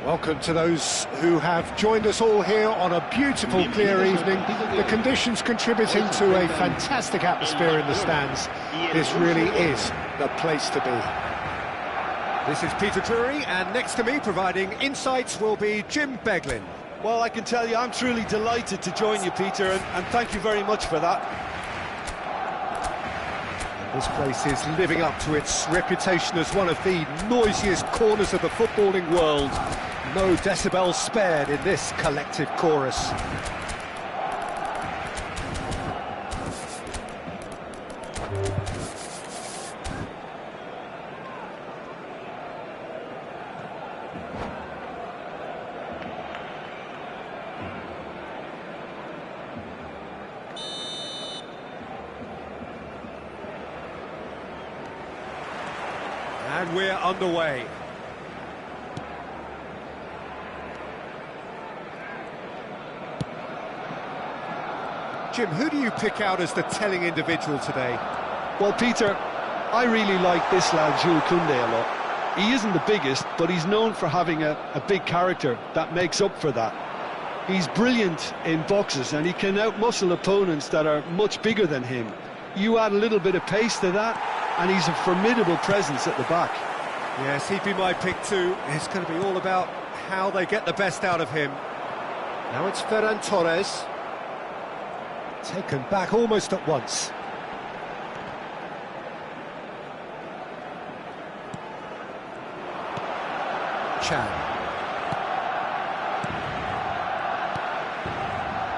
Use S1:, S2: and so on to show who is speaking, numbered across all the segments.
S1: Welcome to those who have joined us all here on a beautiful, clear evening. The conditions contributing to a fantastic atmosphere in the stands. This really is the place to be. This is Peter Drury, and next to me, providing insights, will be Jim Beglin.
S2: Well, I can tell you, I'm truly delighted to join you, Peter, and thank you very much for that.
S1: This place is living up to its reputation as one of the noisiest corners of the footballing world. No decibels spared in this collective chorus. And we're underway. Jim, who do you pick out as the telling individual today?
S2: Well, Peter, I really like this lad, Jules Koundé, a lot. He isn't the biggest, but he's known for having a big character that makes up for that. He's brilliant in boxes, and he can outmuscle opponents that are much bigger than him. You add a little bit of pace to that, and he's a formidable presence at the back.
S1: Yes, he'd be my pick too. It's going to be all about how they get the best out of him. Now it's Ferran Torres. Taken back almost at once. Chan.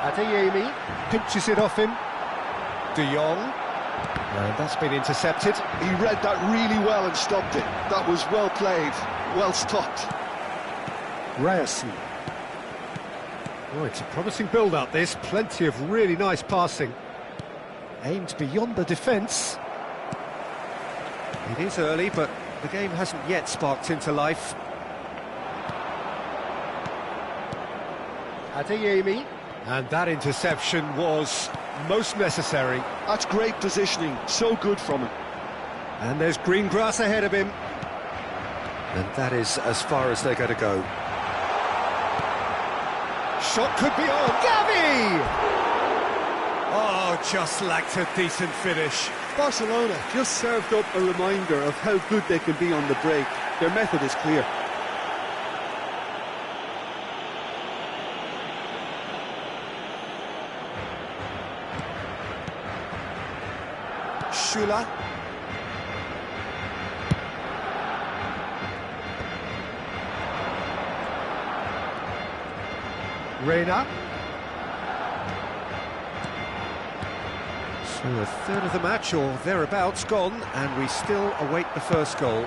S1: Adeyemi pinches it off him. De Jong. And that's been intercepted.
S2: He read that really well and stopped it. That was well played, well stopped.
S1: Ryerson. Oh, it's a promising build-up, this. Plenty of really nice passing. Aimed beyond the defence. It is early, but the game hasn't yet sparked into life. Adeyemi. And that interception was most necessary.
S2: That's great positioning, so good from him.
S1: And there's green grass ahead of him. And that is as far as they're going to go. Shot could be on. Gavi! Oh, just lacked a decent finish.
S2: Barcelona just served up a reminder of how good they can be on the break. Their method is clear.
S1: Shula. Reina. So a third of the match or thereabouts gone, and we still await the first goal.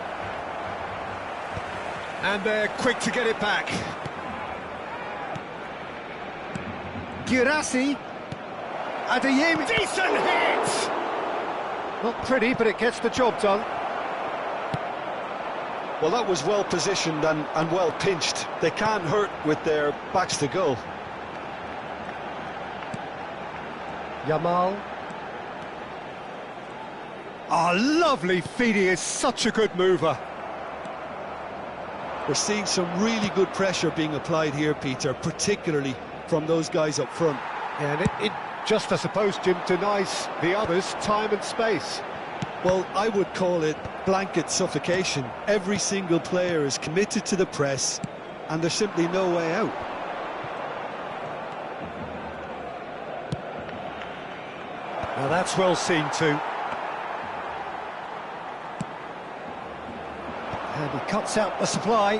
S1: And they're quick to get it back. Girassi. Adeyemi. Decent hit! Not pretty, but it gets the job done.
S2: Well, that was well positioned and well pinched. They can't hurt with their backs to goal.
S1: Yamal. Oh, lovely feed. He is such a good mover.
S2: We're seeing some really good pressure being applied here, Peter, particularly from those guys up front.
S1: Yeah, and it just, I suppose, Jim, denies the others time and space.
S2: Well, I would call it blanket suffocation. Every single player is committed to the press, and there's simply no way out.
S1: Now that's well seen too. And he cuts out the supply.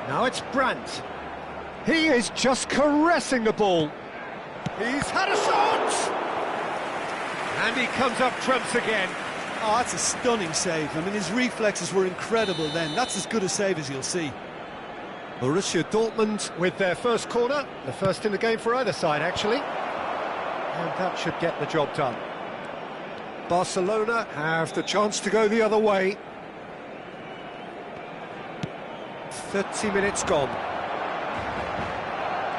S1: Now it's Brandt. He is just caressing the ball. He's had a shot! And he comes up trumps again.
S2: Oh, that's a stunning save. I mean, his reflexes were incredible then. That's as good a save as you'll see.
S1: Borussia Dortmund with their first corner. The first in the game for either side, actually. And that should get the job done. Barcelona have the chance to go the other way. 30 minutes gone.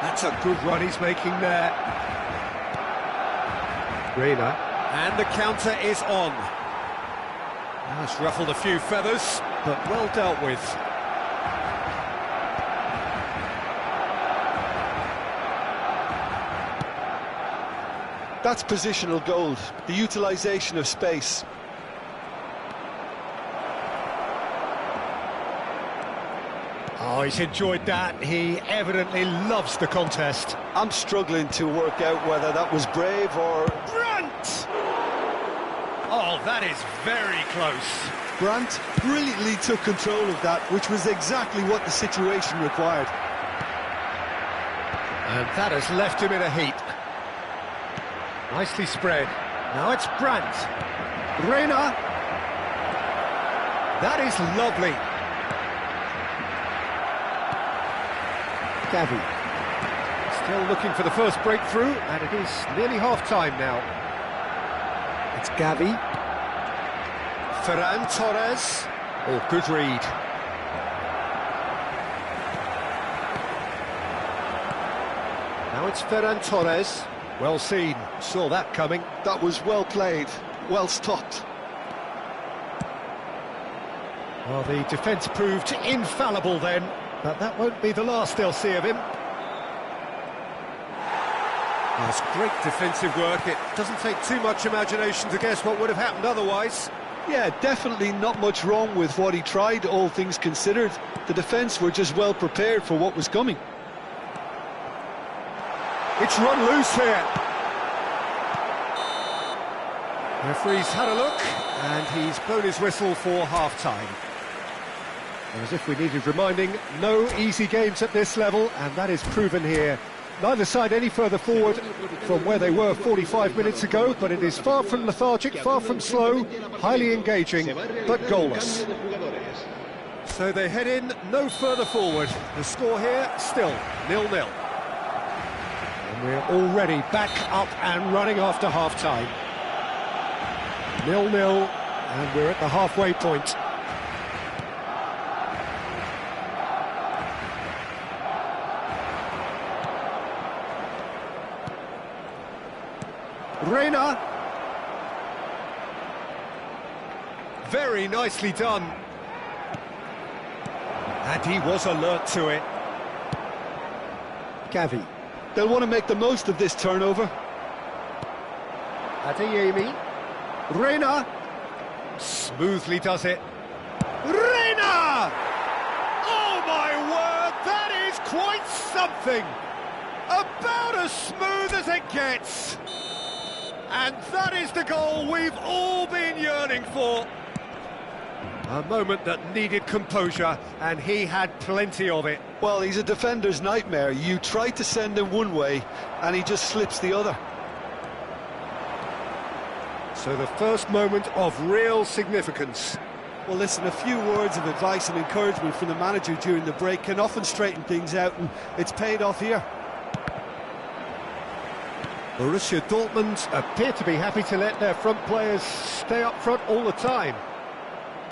S1: That's a good run he's making there. Reina. And the counter is on. That's ruffled a few feathers. but well dealt with.
S2: That's positional gold, the utilisation of space.
S1: Oh, he's enjoyed that. He evidently loves the contest.
S2: I'm struggling to work out whether that was brave or...
S1: Brandt! Oh, that is very close.
S2: Brandt brilliantly took control of that, which was exactly what the situation required.
S1: And that has left him in a heap. Nicely spread. Now it's Brandt. Reina. That is lovely. Gavi. Still looking for the first breakthrough, and it is nearly half-time now. It's Gavi. Ferran Torres. Oh, good read. Now it's Ferran Torres. Well seen, saw that coming.
S2: That was well played, well stopped.
S1: Well, the defence proved infallible then, but that won't be the last they'll see of him. That's great defensive work. It doesn't take too much imagination to guess what would have happened otherwise.
S2: Yeah, definitely not much wrong with what he tried, all things considered. The defence were just well prepared for what was coming.
S1: It's run loose here. Referee's had a look, and he's blown his whistle for half-time. As if we needed reminding, no easy games at this level, and that is proven here. Neither side any further forward from where they were 45 minutes ago, but it is far from lethargic, far from slow, highly engaging, but goalless. So they head in no further forward. The score here, still 0-0. And we're already back up and running after half-time. 0-0, and we're at the halfway point. Reina. Very nicely done. And he was alert to it. Gavi.
S2: They'll want to make the most of this turnover.
S1: Adeyemi. Reina. Smoothly does it. Reina! Oh my word, that is quite something! About as smooth as it gets. And that is the goal we've all been yearning for. A moment that needed composure, and he had plenty of it.
S2: Well, he's a defender's nightmare. You try to send him one way, and he just slips the other.
S1: So the first moment of real significance.
S2: Well, listen, a few words of advice and encouragement from the manager during the break can often straighten things out, and it's paid off here.
S1: Borussia Dortmund appear to be happy to let their front players stay up front all the time.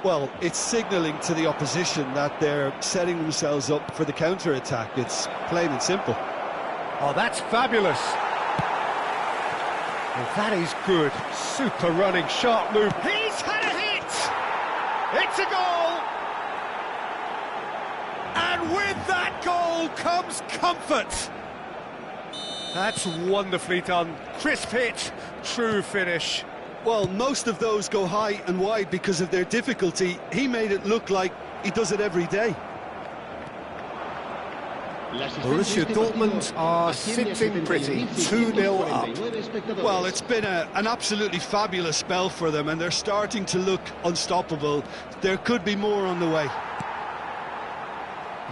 S2: Well, it's signalling to the opposition that they're setting themselves up for the counter-attack. It's plain and simple.
S1: Oh, that's fabulous. And that is good. Super running, sharp move. He's had a hit! It's a goal! And with that goal comes comfort. That's wonderfully done. Crisp hit, true finish.
S2: Well, most of those go high and wide because of their difficulty. He made it look like he does it every day.
S1: Borussia Dortmund are sitting pretty, 2-0 up.
S2: Well, it's been an absolutely fabulous spell for them, and they're starting to look unstoppable. There could be more on the way.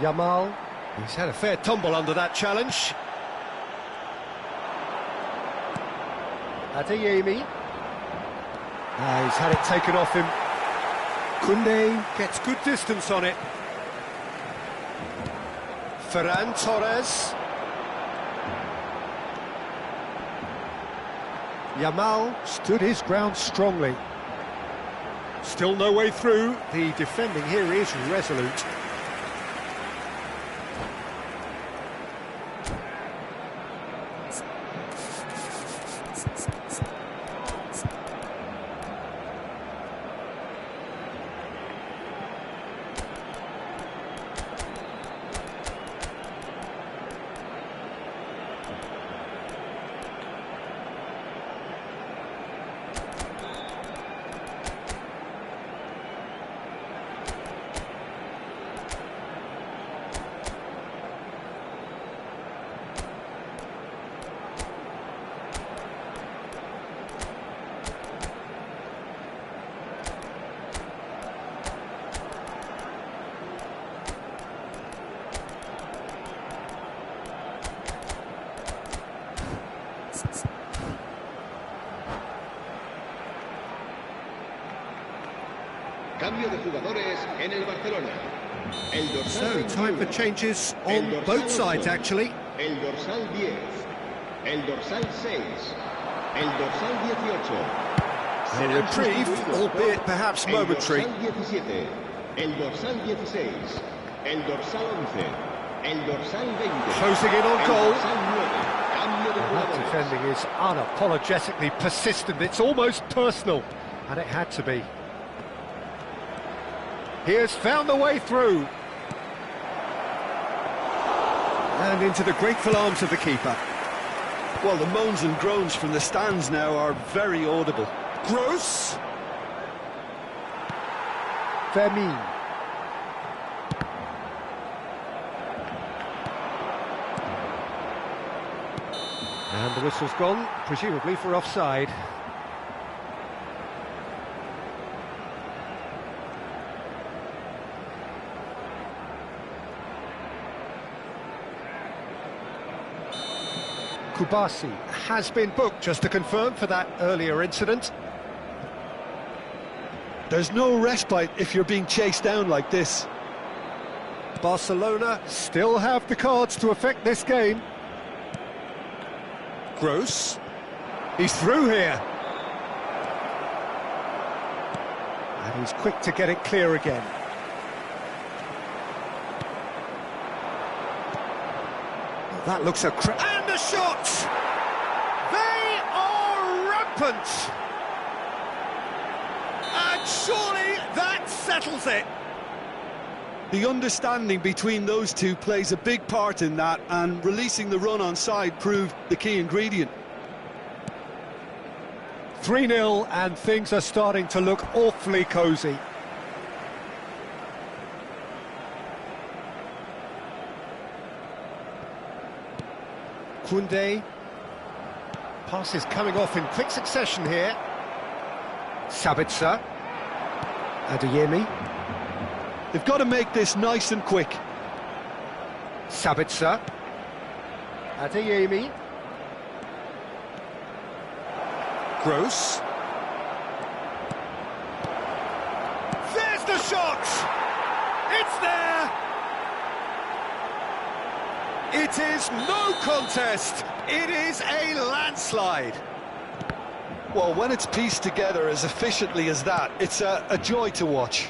S1: Yamal, he's had a fair tumble under that challenge. Adeyemi. He's had it taken off him. Koundé gets good distance on it. Ferran Torres. Yamal stood his ground strongly. Still no way through. The defending here is resolute.
S3: Cambio de jugadores en el Barcelona. El dorsal
S1: So, time for changes on both sides, actually.
S3: El dorsal 10. El dorsal 6. El dorsal 18.
S1: A reprieve, albeit perhaps momentary.
S3: El dorsal 17. El dorsal 16. El dorsal 11. El dorsal 20.
S1: Closing in on
S3: El
S1: goal.
S3: dorsal 9. Cambio de
S1: That
S3: jugadores.
S1: defending is unapologetically persistent. It's almost personal, and it had to be. He has found the way through. And into the grateful arms of the keeper.
S2: Well, the moans and groans from the stands now are very audible.
S1: Gross. Vermin. And the whistle's gone, presumably for offside. Kubasi has been booked, just to confirm, for that earlier incident.
S2: There's no respite if you're being chased down like this.
S1: Barcelona still have the cards to affect this game. Gross. He's through here. And he's quick to get it clear again. Well, that looks a and a shot! They are rampant! And surely that settles it!
S2: The understanding between those two plays a big part in that, and releasing the run on side proved the key ingredient.
S1: 3-0, and things are starting to look awfully cosy. Koundé. Passes coming off in quick succession here. Sabitzer. Adeyemi.
S2: They've got to make this nice and quick.
S1: Sabitzer. Adeyemi. Gross. There's the shot! It's there! It is no contest. It is a landslide.
S2: Well, when it's pieced together as efficiently as that, it's a joy to watch.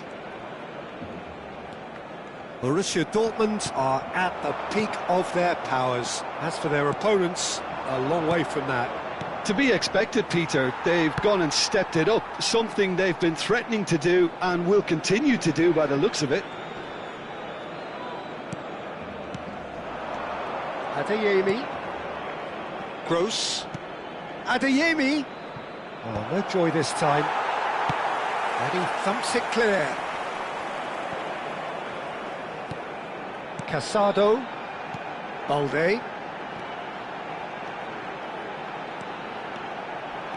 S1: Borussia Dortmund are at the peak of their powers. As for their opponents, a long way from that.
S2: To be expected, Peter. They've gone and stepped it up, something they've been threatening to do and will continue to do by the looks of it.
S1: Adeyemi. Gross. Adeyemi. Oh, no joy this time. And he thumps it clear. Casado. Balde.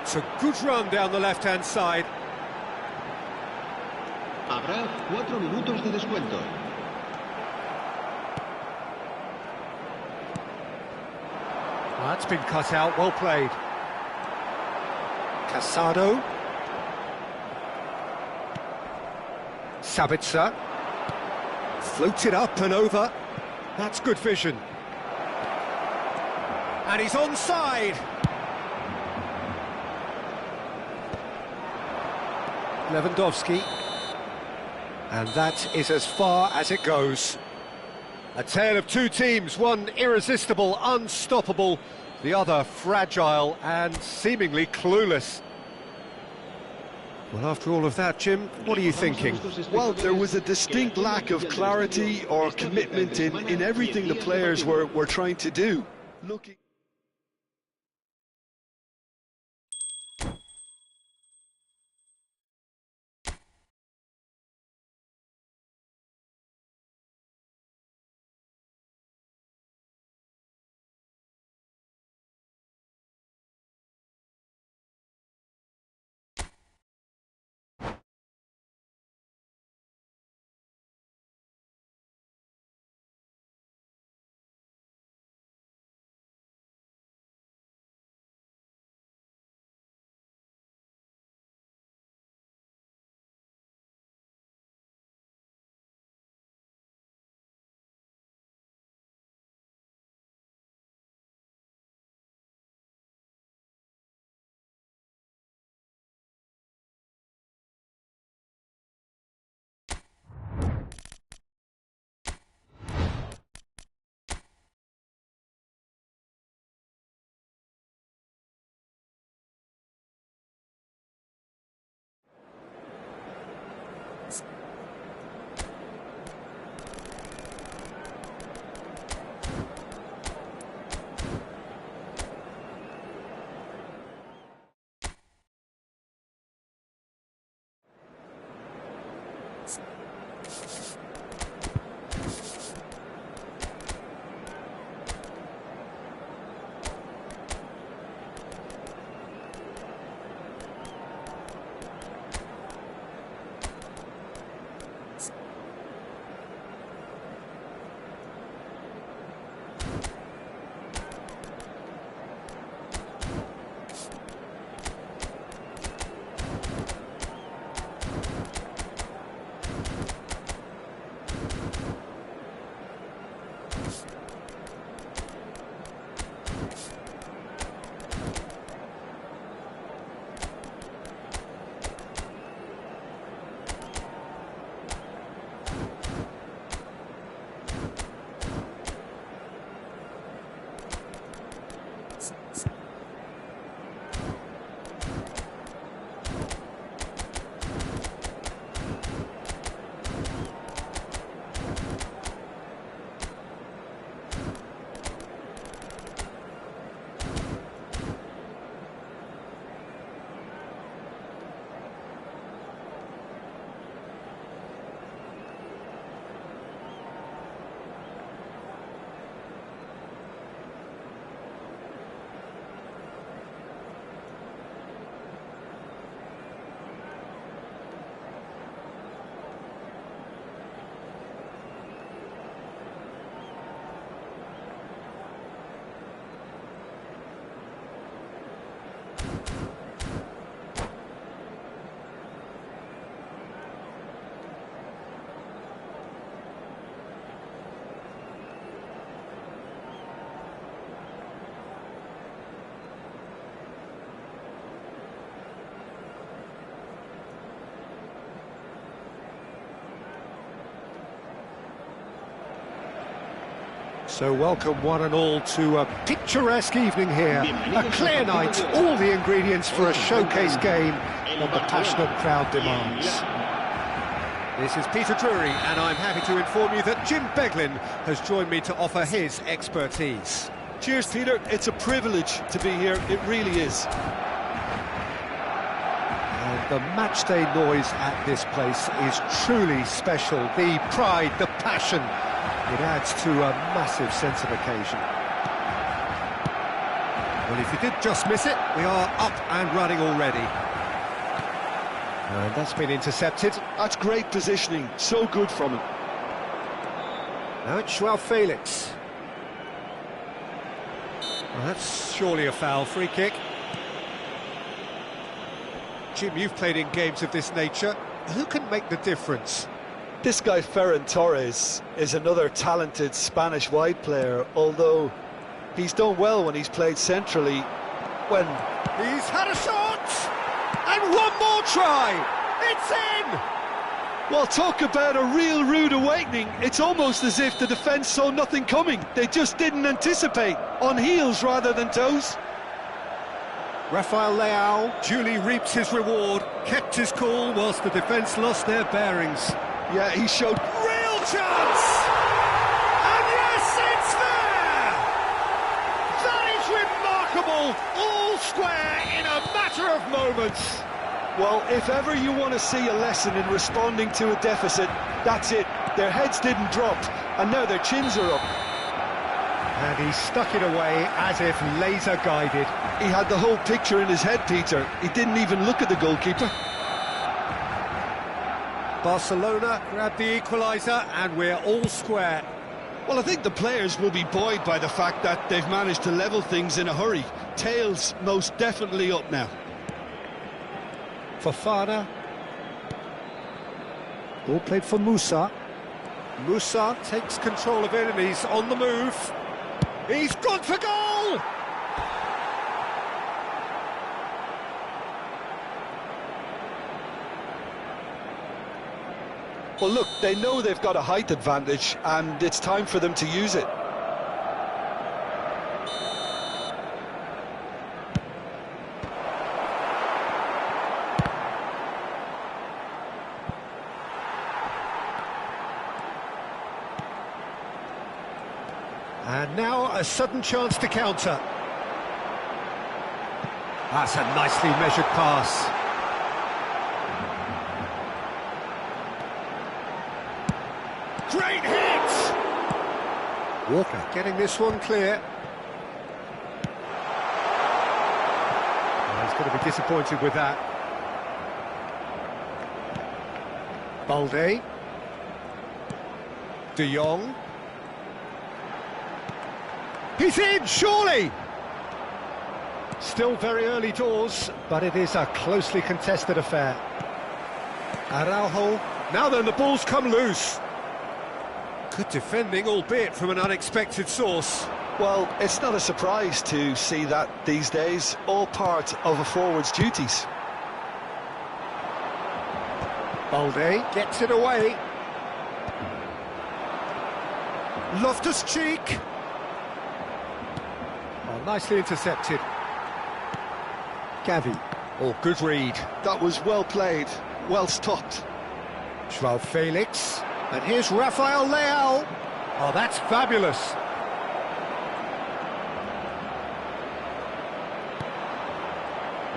S1: It's a good run down the left-hand side.
S3: Habrá 4 minutos de descuento.
S1: That's been cut out, well played. Casado. Sabitzer. Floated up and over. That's good vision. And he's onside. Lewandowski. And that is as far as it goes. A tale of two teams, one irresistible, unstoppable, the other fragile and seemingly clueless. Well, after all of that, Jim, what are you thinking?
S2: Well, there was a distinct lack of clarity or commitment in everything the players were trying to do. Looking
S1: So welcome one and all to a picturesque evening here. A clear night, all the ingredients for a showcase game that the passionate crowd demands. This is Peter Drury, and I'm happy to inform you that Jim Beglin has joined me to offer his expertise.
S2: Cheers, Peter. It's a privilege to be here. It really is.
S1: And the matchday noise at this place is truly special. The pride, the passion, it adds to a massive sense of occasion. Well, if you did just miss it, we are up and running already. And that's been intercepted.
S2: That's great positioning. So good from him.
S1: Now it's Joao Felix. Well, that's surely a foul. Free kick. Jim, you've played in games of this nature. Who can make the difference?
S2: This guy Ferran Torres is another talented Spanish wide player, although he's done well when he's played centrally. When
S1: he's had a shot! And one more try! It's in!
S2: Well, talk about a real rude awakening. It's almost as if the defence saw nothing coming. They just didn't anticipate. On heels rather than toes.
S1: Rafael Leao duly reaps his reward, kept his cool whilst the defence lost their bearings.
S2: Yeah, he showed
S1: real chance! And yes, it's there! That is remarkable! All square in a matter of moments.
S2: Well, if ever you want to see a lesson in responding to a deficit, that's it. Their heads didn't drop, and now their chins are up.
S1: And he stuck it away as if laser-guided.
S2: He had the whole picture in his head, Peter. He didn't even look at the goalkeeper.
S1: Barcelona grab the equaliser, and we're all square.
S2: Well, I think the players will be buoyed by the fact that they've managed to level things in a hurry. Tails most definitely up now.
S1: Fofana. Ball played for Musa. Musa takes control of it, and he's on the move. He's gone for goal!
S2: Well, look, they know they've got a height advantage, and it's time for them to use it.
S1: And now a sudden chance to counter. That's a nicely measured pass. Great hit! Walker getting this one clear. Oh, he's going to be disappointed with that. Balde. De Jong. He's in, surely! Still very early doors, but it is a closely contested affair. Araujo. Now then, the ball's come loose. Good defending, albeit from an unexpected source.
S2: Well, it's not a surprise to see that these days, all part of a forward's duties.
S1: Balde gets it away. Loftus-Cheek. Oh, nicely intercepted. Gavi. Oh, good read.
S2: That was well played, well stopped.
S1: Joao Felix. And here's Rafael Leao. Oh, that's fabulous.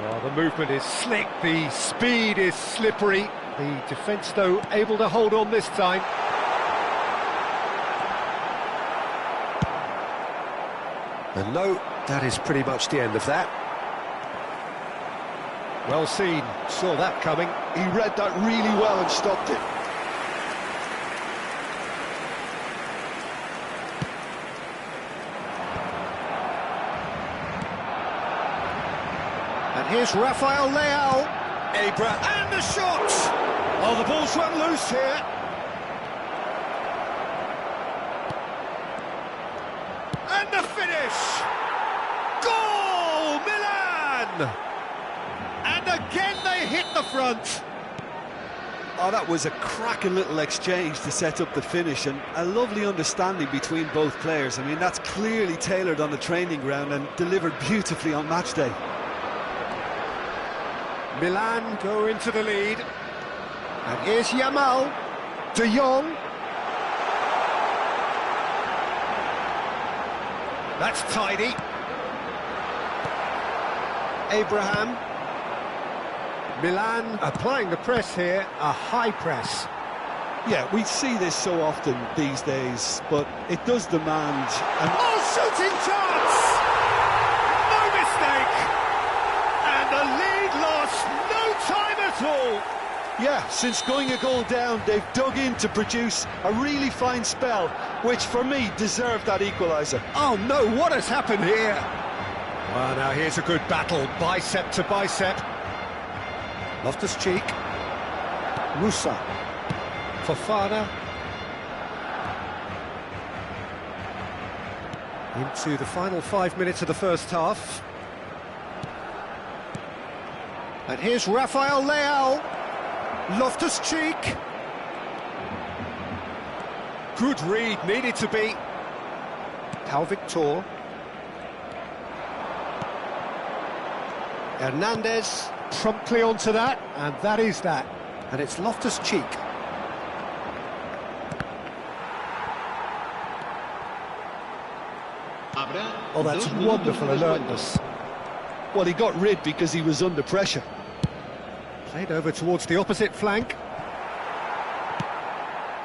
S1: Oh, the movement is slick, the speed is slippery. The defence, though, able to hold on this time. And no, that is pretty much the end of that. Well seen, saw that coming.
S2: He read that really well and stopped it.
S1: And here's Rafael Leao. Abra, and the shot! Oh, the ball's run loose here. And the finish! Goal, Milan! And again they hit the front.
S2: Oh, that was a cracking little exchange to set up the finish, and a lovely understanding between both players. I mean, that's clearly tailored on the training ground and delivered beautifully on match day.
S1: Milan go into the lead. And here's Yamal. De Jong. That's tidy. Abraham. Milan applying the press here, a high press.
S2: Yeah, we see this so often these days, but it does demand...
S1: Oh, shooting chance! No mistake! And the lead lost no time at all!
S2: Yeah, since going a goal down, they've dug in to produce a really fine spell, which for me deserved that equaliser.
S1: Oh no, what has happened here? Well, now here's a good battle, bicep to bicep. Loftus-Cheek. Musa. Fofana. Into the final 5 minutes of the first half. And here's Rafael Leao. Loftus-Cheek. Good read, needed to be. Pau Victor. Hernandez promptly onto that, and that is that. And it's Loftus-Cheek. Oh, that's wonderful alertness.
S2: Well, he got rid because he was under pressure.
S1: Played over towards the opposite flank.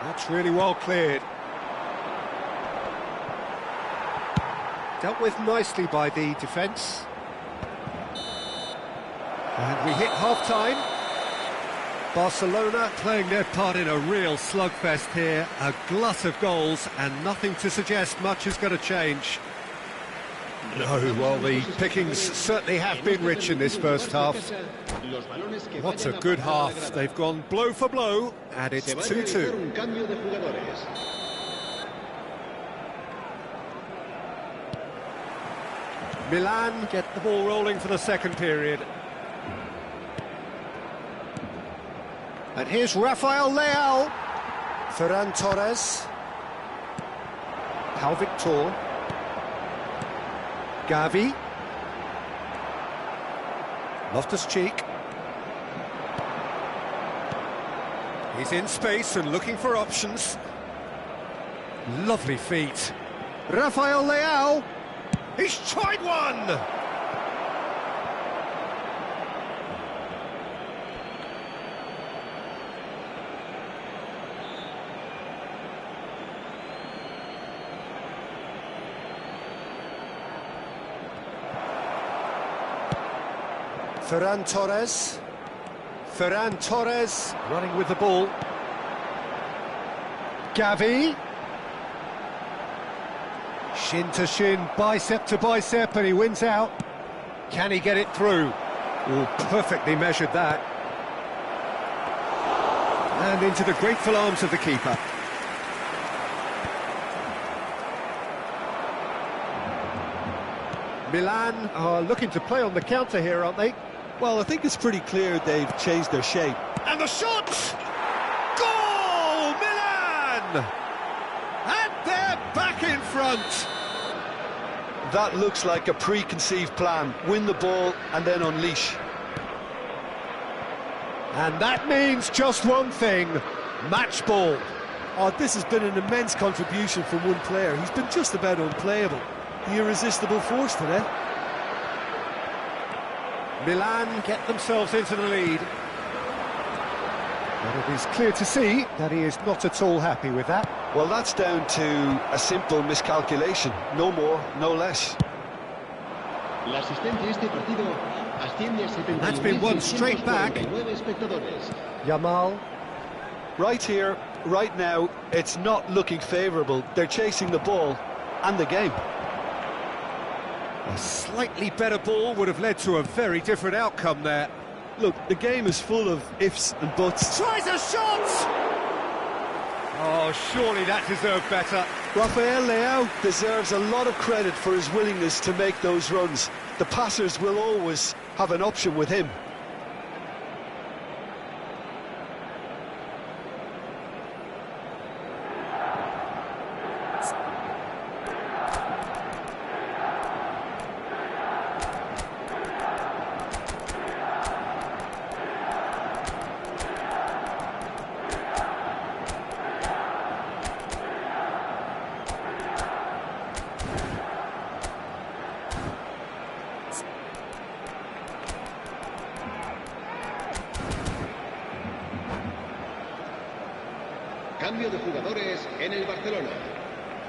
S1: That's really well cleared. Dealt with nicely by the defence. And we hit half-time. Barcelona playing their part in a real slugfest here. A glut of goals and nothing to suggest much is going to change. No, well, the pickings certainly have been rich in this first half. What a good half. They've gone blow for blow, and it's 2-2. Milan get the ball rolling for the second period. And here's Rafael Leao. Ferran Torres. Pau Victor. Gavi. Loftus-Cheek. He's in space and looking for options. Lovely feet. Rafael Leao. He's tried one! Ferran Torres. Ferran Torres running with the ball. Gavi. Shin to shin, bicep to bicep, and he wins out. Can he get it through? Oh, perfectly measured that. And into the grateful arms of the keeper. Milan are looking to play on the counter here, aren't they?
S2: Well, I think it's pretty clear they've changed their shape.
S1: And the shot! Goal! Milan! And they're back in front!
S2: That looks like a preconceived plan. Win the ball and then unleash.
S1: And that means just one thing, match ball.
S2: Oh, this has been an immense contribution from one player. He's been just about unplayable. The irresistible force today.
S1: Milan get themselves into the lead. But it is clear to see that he is not at all happy with that.
S2: Well, that's down to a simple miscalculation. No more, no less.
S1: That's been one straight back. Yamal.
S2: Right here, right now, it's not looking favourable. They're chasing the ball and the game.
S1: A slightly better ball would have led to a very different outcome there.
S2: Look, the game is full of ifs and buts.
S1: Tries a shot! Oh, surely that deserved better.
S2: Rafael Leao deserves a lot of credit for his willingness to make those runs. The passers will always have an option with him.
S3: Cambio de jugadores en el Barcelona.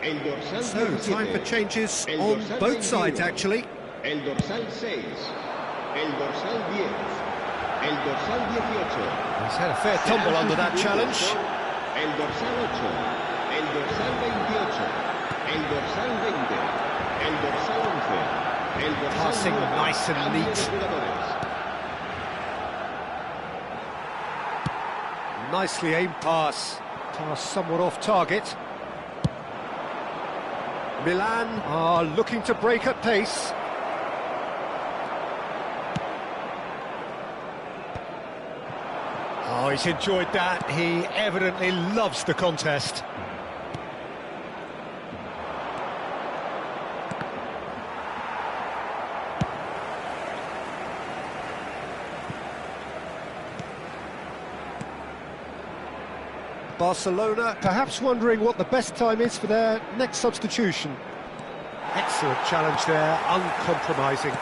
S3: El dorsal
S1: So,
S3: 17.
S1: time for changes
S3: El
S1: on
S3: dorsal
S1: both
S3: 21.
S1: sides, actually.
S3: El dorsal 6. El dorsal 10. El dorsal 18.
S1: He's had a fair tumble under that challenge.
S3: El dorsal 8. El dorsal 28. El dorsal 20. El dorsal 11. El dorsal
S1: Passing
S3: 9.
S1: nice and
S3: Cambio
S1: neat.
S3: de jugadores.
S1: Nicely aimed pass. Pass somewhat off target. Milan are looking to break at pace. Oh, he's enjoyed that. He evidently loves the contest. Barcelona perhaps wondering what the best time is for their next substitution. Excellent challenge there, uncompromising.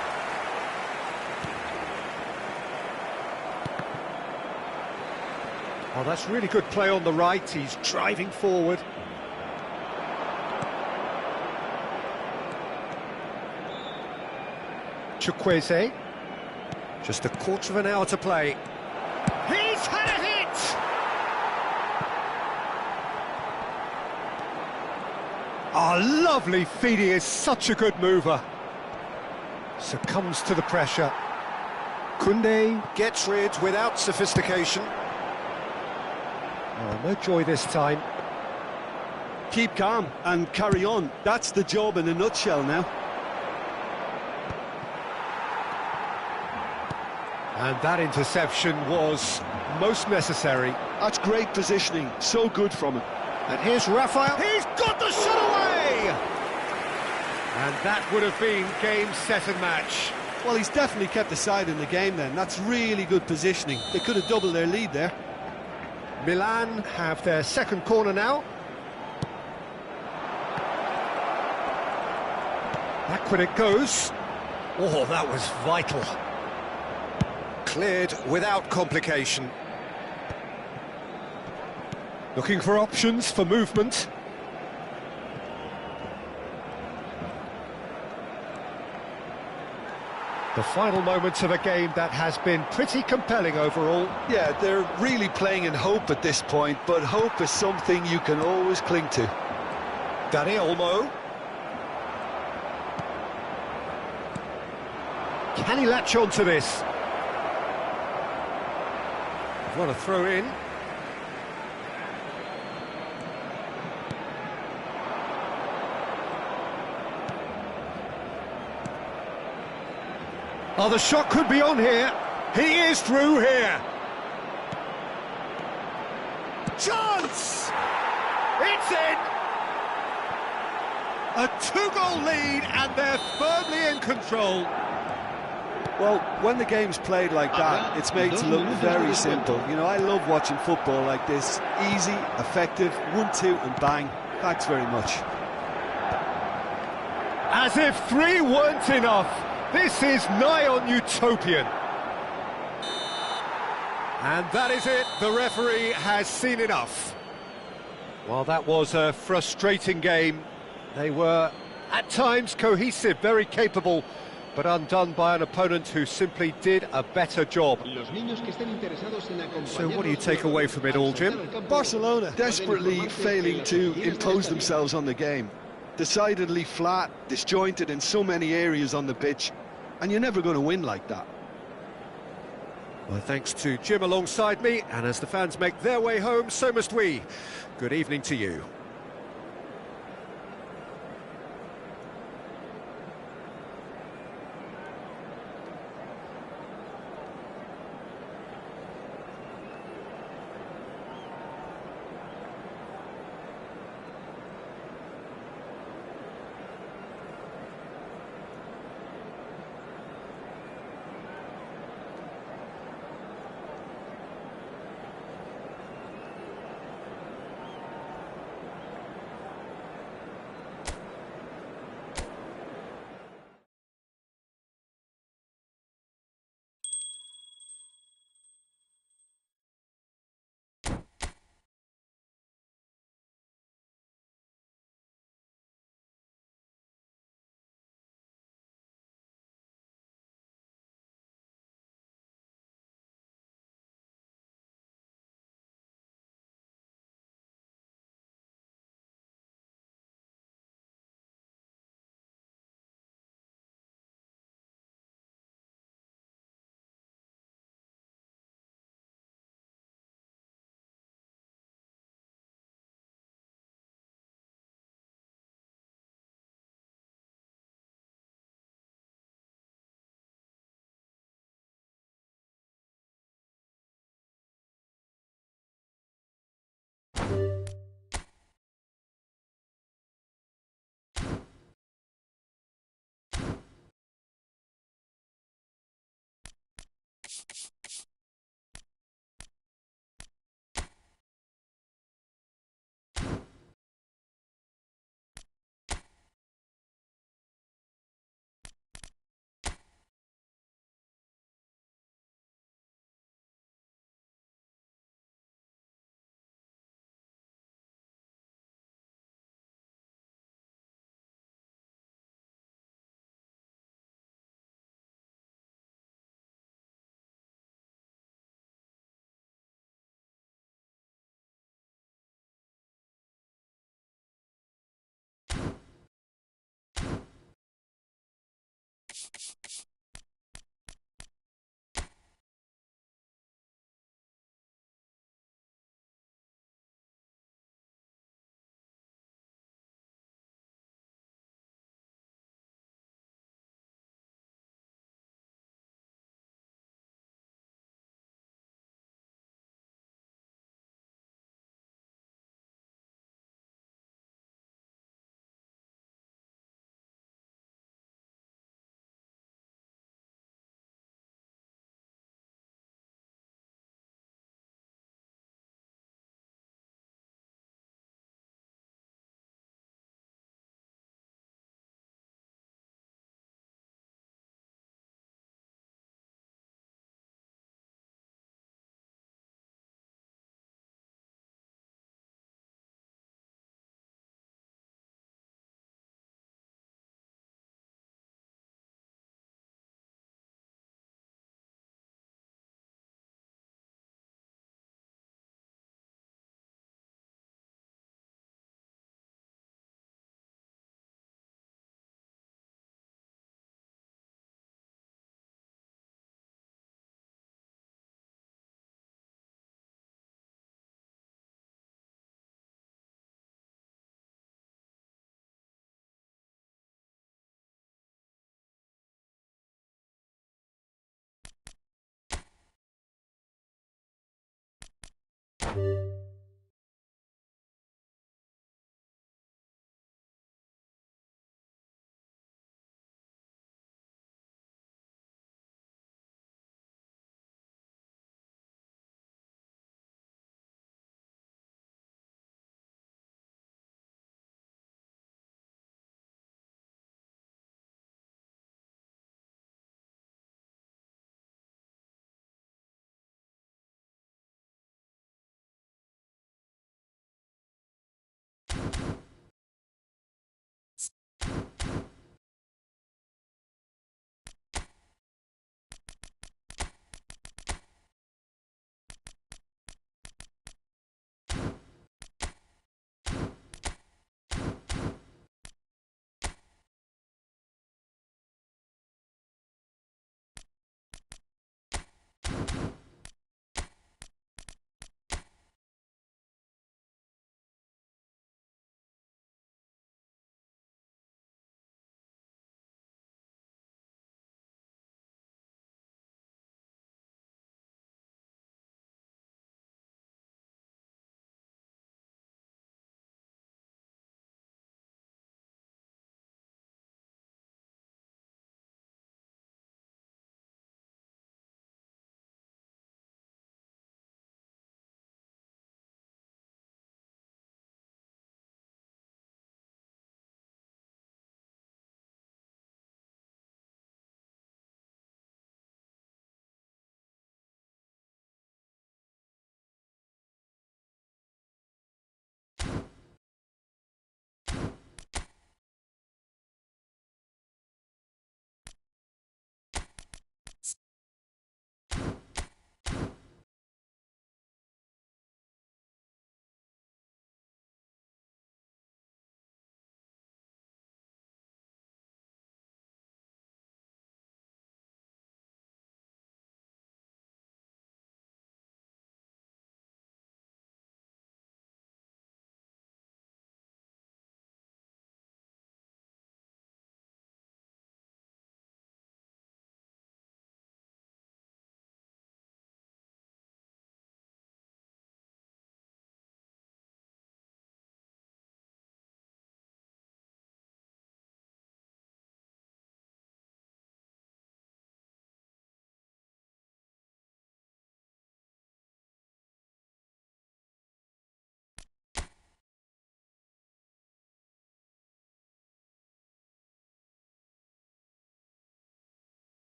S1: Oh, that's really good play on the right. He's driving forward. Chukwueze. Just a quarter of an hour to play. He's had a hit! Oh, lovely feed. He is such a good mover. Succumbs to the pressure. Koundé gets rid without sophistication. Oh, no joy this time.
S2: Keep calm and carry on. That's the job in a nutshell now.
S1: And that interception was most necessary.
S2: That's great positioning. So good from him.
S1: And here's Raphael. He's got the shot away! And that would have been game, set and match.
S2: Well, he's definitely kept the side in the game then. That's really good positioning. They could have doubled their lead there.
S1: Milan have their second corner now. Backward it goes. Oh, that was vital. Cleared without complication. Looking for options for movement. The final moments of a game that has been pretty compelling overall.
S2: Yeah, they're really playing in hope at this point, but hope is something you can always cling to.
S1: Dani Olmo. Can he latch on to this? What a throw in. Oh, the shot could be on here. He is through here. Chance! It's in! A two-goal lead and they're firmly in control.
S2: Well, when the game's played like that, it's made to look very simple. You know, I love watching football like this. Easy, effective, 1-2 and bang. Thanks very much.
S1: As if three weren't enough. This is nigh on utopian. And that is it. The referee has seen enough. Well, that was a frustrating game. They were, at times, cohesive, very capable, but undone by an opponent who simply did a better job. So what do you take away from it all, Jim?
S2: Barcelona desperately failing to impose themselves on the game. Decidedly flat, disjointed in so many areas on the pitch, and you're never going to win like that.
S1: Well, thanks to Jim alongside me, and as the fans make their way home, so must we. Good evening to you.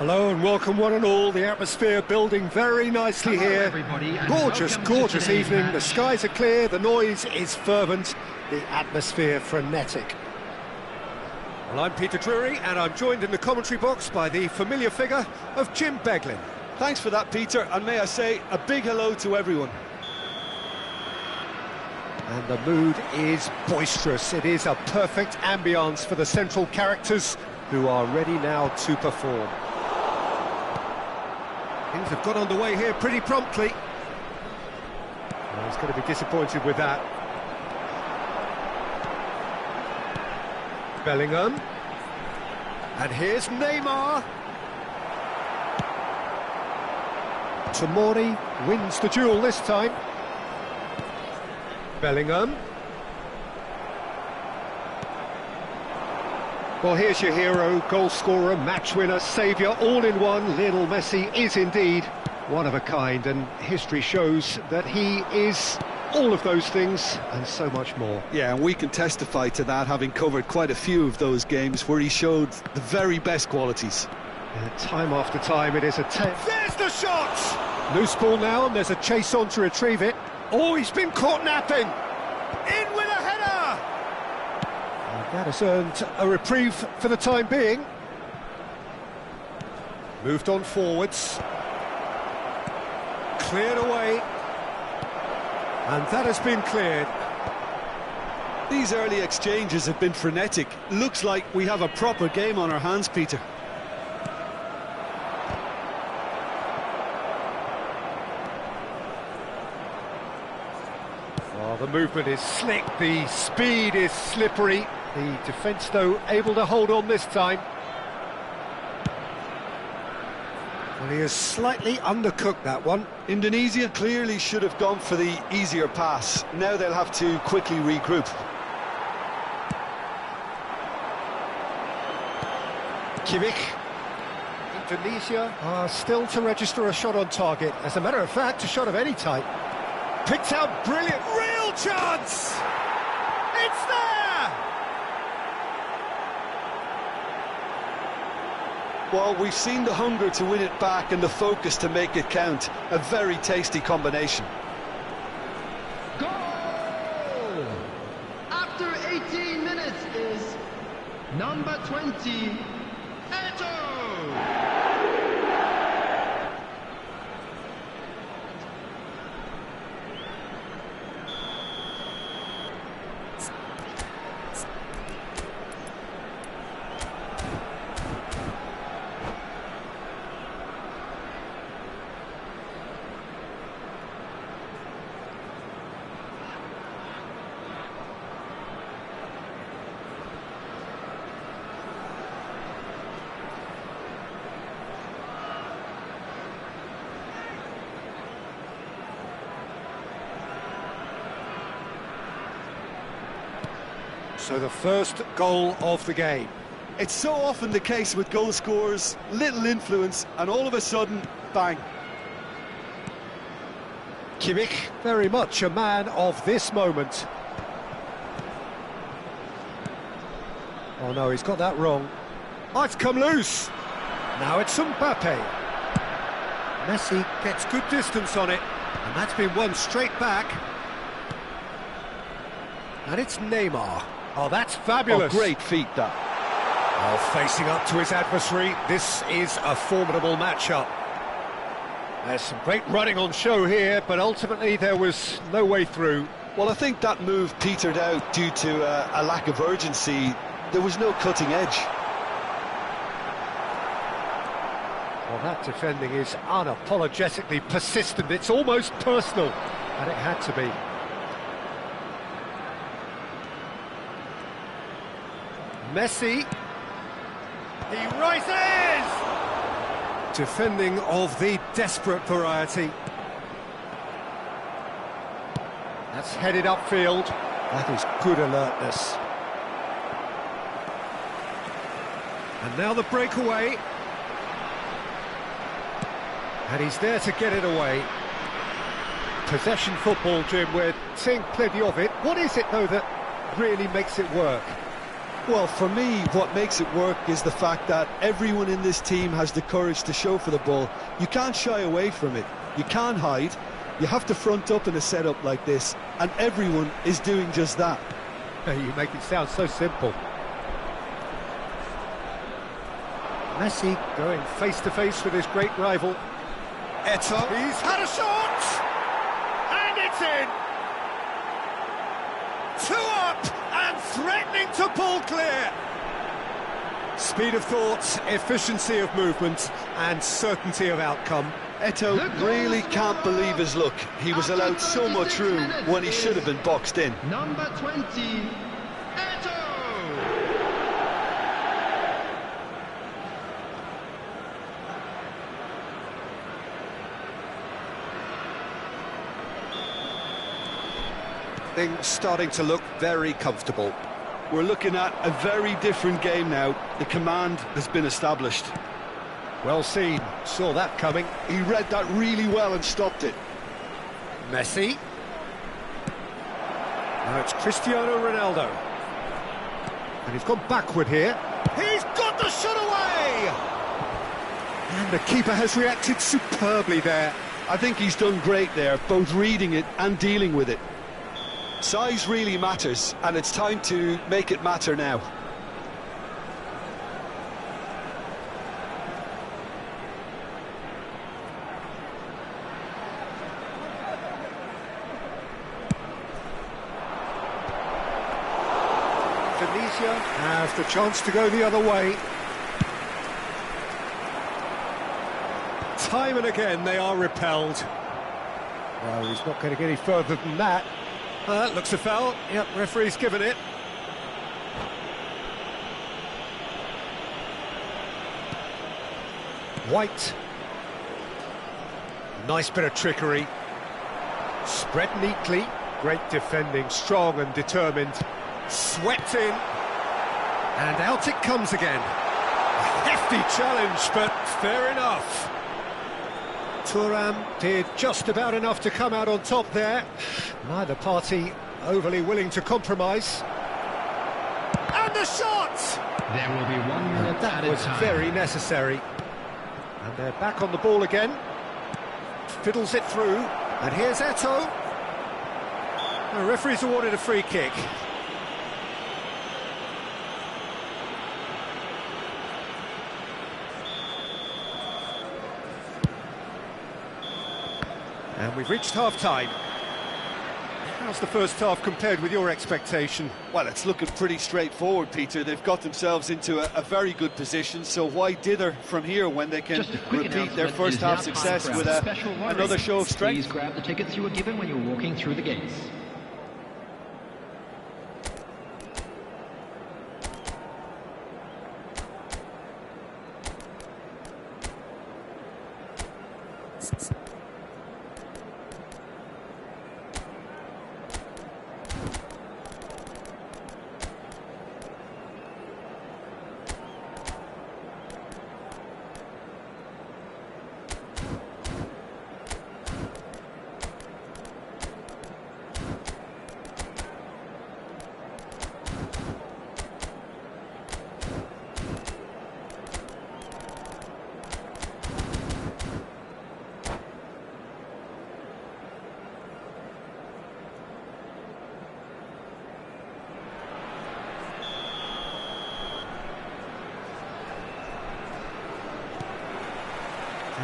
S1: Hello and welcome one and all. The atmosphere building very nicely here. Gorgeous, gorgeous evening. The skies are clear, the noise is fervent, the atmosphere frenetic. Well, I'm Peter Drury and I'm joined in the commentary box by the familiar figure of Jim Beglin.
S2: Thanks for that, Peter, and may I say a big hello to everyone.
S1: And the mood is boisterous. It is a perfect ambience for the central characters who are ready now to perform. Things have got underway here pretty promptly. Well, he's going to be disappointed with that. Bellingham. And here's Neymar. Tomori wins the duel this time. Bellingham. Well, here's your hero, goal scorer, match winner, saviour, all in one. Lionel Messi is indeed one of a kind, and history shows that he is all of those things and so much more.
S2: Yeah, and we can testify to that, having covered quite a few of those games where he showed the very best qualities.
S1: Yeah, time after time, it is a there's the shot! Loose ball now, and there's a chase on to retrieve it. Oh, he's been caught napping! In with a header! And that has earned a reprieve for the time being. Moved on forwards. Cleared away. And that has been cleared.
S2: These early exchanges have been frenetic. Looks like we have a proper game on our hands, Peter.
S1: Oh, the movement is slick, the speed is slippery. The defence, though, able to hold on this time. Well, he has slightly undercooked that one.
S2: Indonesia clearly should have gone for the easier pass. Now they'll have to quickly regroup.
S1: Kimmich. Indonesia are still to register a shot on target. As a matter of fact, a shot of any type. Picked out brilliant, real chance! It's there!
S2: Well, we've seen the hunger to win it back and the focus to make it count. A very tasty combination.
S4: Goal! After 18 minutes is number 20, Eto!
S1: So the first goal of the game.
S2: It's so often the case with goal scorers, little influence, and all of a sudden, bang.
S1: Kimmich, very much a man of this moment. Oh no, he's got that wrong. Oh, it's come loose. Now it's Mbappe. Messi gets good distance on it, and that's been won straight back. And it's Neymar. Oh, that's fabulous.
S2: Oh, great feat, that.
S1: Oh, facing up to his adversary, this is a formidable matchup. There's some great running on show here, but ultimately there was no way through.
S2: Well, I think that move petered out due to a lack of urgency. There was no cutting edge.
S1: Well, that defending is unapologetically persistent. It's almost personal, and it had to be. Messi, he rises! Defending of the desperate variety. That's headed upfield. That is good alertness. And now the breakaway. And he's there to get it away. Possession football, Jim, we're seeing plenty of it. What is it, though, that really makes it work?
S2: Well, for me, what makes it work is the fact that everyone in this team has the courage to show for the ball. You can't shy away from it. You can't hide. You have to front up in a setup like this, and everyone is doing just that.
S1: You make it sound so simple. Messi going face-to-face with his great rival.
S5: Eto'o.
S1: He's had a shot! And it's in! 2 up and threatening to pull clear! Speed of thought, efficiency of movement and certainty of outcome.
S2: Eto'o really can't believe his luck. He was allowed so much room when he should have been boxed in.
S4: Number 20, Eto'o.
S5: Things starting to look very comfortable.
S2: We're looking at a very different game now. The command has been established.
S1: Well seen, saw that coming.
S2: He read that really well and stopped it.
S1: Messi. Now it's Cristiano Ronaldo. And he's gone backward here. He's got the shot away! And the keeper has reacted superbly there.
S2: I think he's done great there, both reading it and dealing with it. Size really matters, and it's time to make it matter now.
S1: Tunisia has the chance to go the other way. Time and again they are repelled. Well, he's not going to get any further than that. Looks a foul. Yep, referee's given it. White. Nice bit of trickery. Spread neatly. Great defending, strong and determined. Swept in. And out it comes again. A hefty challenge, but fair enough. Thuram did just about enough to come out on top there. Neither party overly willing to compromise. And the shot!
S4: There will be 1 minute
S1: That
S4: added
S1: was
S4: time.
S1: very necessary. And they're back on the ball again. Fiddles it through. And here's Eto'o. The referee's awarded a free kick. And we've reached half-time. How's the first half compared with your expectation?
S2: Well, it's looking pretty straightforward, Peter. They've got themselves into a very good position, so why dither from here when they can repeat their first half success with another show of strength?
S6: Please grab the tickets you were given when you were walking through the gates.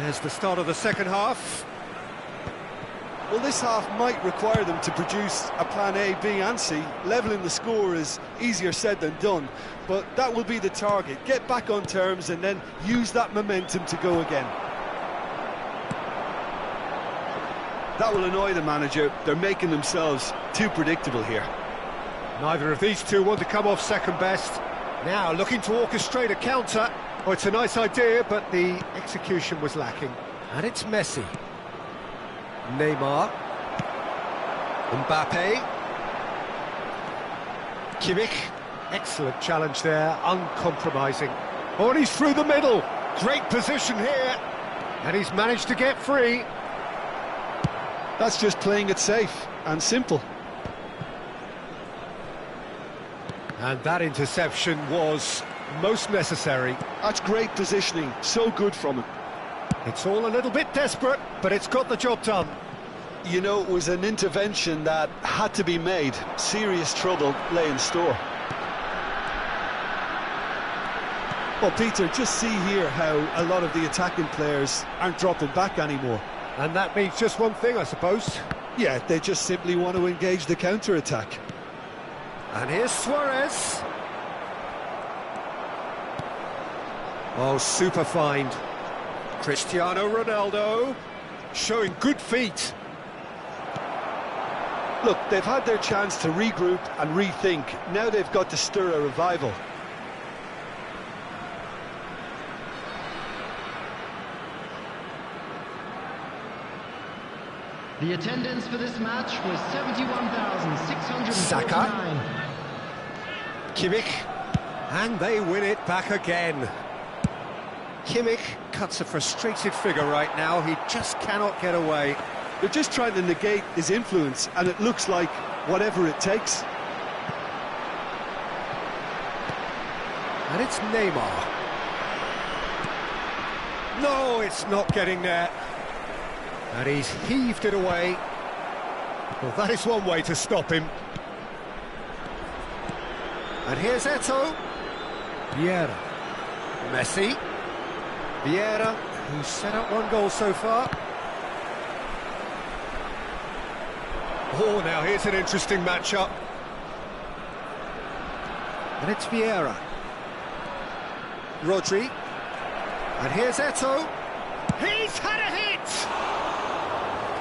S1: There's the start of the second half.
S2: Well, this half might require them to produce a plan A, B and C. Levelling the score is easier said than done, but that will be the target. Get back on terms and then use that momentum to go again. That will annoy the manager. They're making themselves too predictable here.
S1: Neither of these two want to come off second best. Now looking to orchestrate a counter. Oh, it's a nice idea, but the execution was lacking. And it's Messi. Neymar. Mbappe. Kimmich. Excellent challenge there, uncompromising. Oh, and he's through the middle. Great position here. And he's managed to get free.
S2: That's just playing it safe and simple.
S1: And that interception was most necessary.
S2: That's great positioning, so good from him.
S1: It's all a little bit desperate, but it's got the job done.
S2: You know, it was an intervention that had to be made. Serious trouble lay in store. Well, Peter, just see here how a lot of the attacking players aren't dropping back anymore.
S1: And that means just one thing, I suppose.
S2: Yeah, they just simply want to engage the counter-attack.
S1: And here's Suarez. Oh, super find. Cristiano Ronaldo showing good feet.
S2: Look, they've had their chance to regroup and rethink. Now they've got to stir a revival.
S6: The attendance for this match was 71,649.
S1: Saka. Kimmich. And they win it back again. Kimmich cuts a frustrated figure right now. He just cannot get away.
S2: They're just trying to negate his influence, and it looks like whatever it takes.
S1: And it's Neymar. No, it's not getting there. And he's heaved it away. Well, that is one way to stop him. And here's Eto'o. Vieira. Messi. Vieira, who's set up one goal so far. Oh, now here's an interesting matchup. And it's Vieira. Rodri. And here's Eto'o. He's had a hit!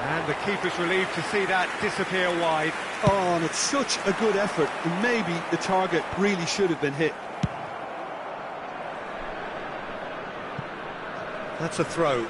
S1: And the keeper's relieved to see that disappear wide.
S2: Oh, and it's such a good effort, and maybe the target really should have been hit.
S1: That's a throw.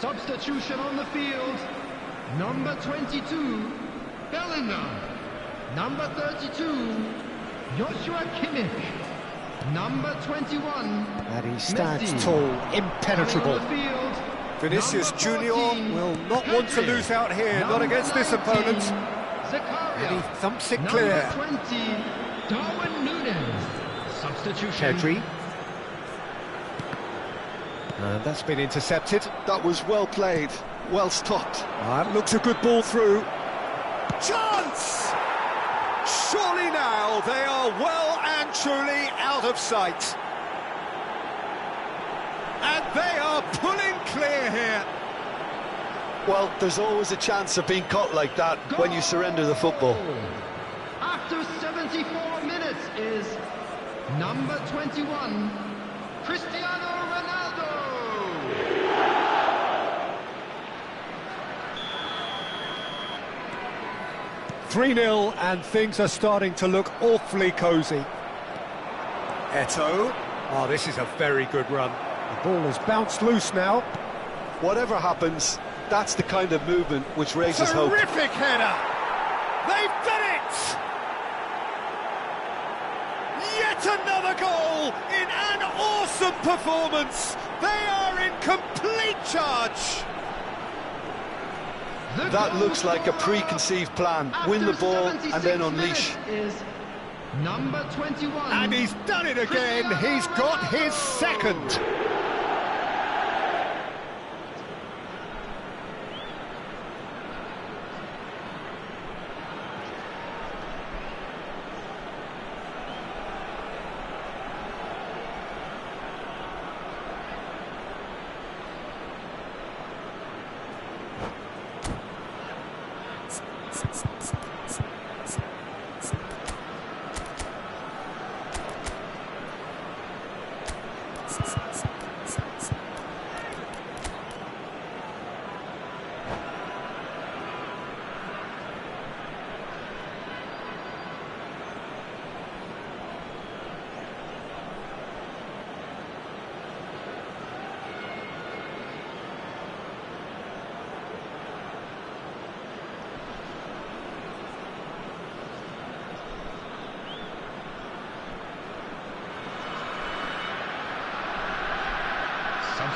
S6: Substitution on the field. Number 22, Bellingham. Number 32, Joshua Kimmich. Number 21,
S1: And he stands
S6: Messi.
S1: tall, impenetrable.
S6: On the field,
S1: Vinicius
S6: number
S1: Junior
S6: 14,
S1: will not want to
S6: Pedri.
S1: lose out here, not
S6: Number
S1: against this
S6: 19,
S1: opponent.
S6: Zakaria.
S1: And he thumps it
S6: Number
S1: clear.
S6: 20, Darwin Núñez. Substitution.
S1: Pedri. And that's been intercepted.
S2: That was well played, well stopped.
S1: That looks a good ball through. Chance! Surely now they are well and truly out of sight. And they are pulling clear here.
S2: Well, there's always a chance of being caught like that when you surrender the football.
S6: After 74 minutes is number 21, Cristiano Ronaldo.
S1: 3-0 and things are starting to look awfully cosy. Eto'o. Oh, this is a very good run. The ball has bounced loose now.
S2: Whatever happens, that's the kind of movement which raises hope.
S1: Terrific header! They've done it! Yet another goal in an awesome performance! They are in complete charge!
S2: That looks like a preconceived plan. Win the ball and then unleash.
S6: Is number 21.
S1: And he's done it again. He's got his second.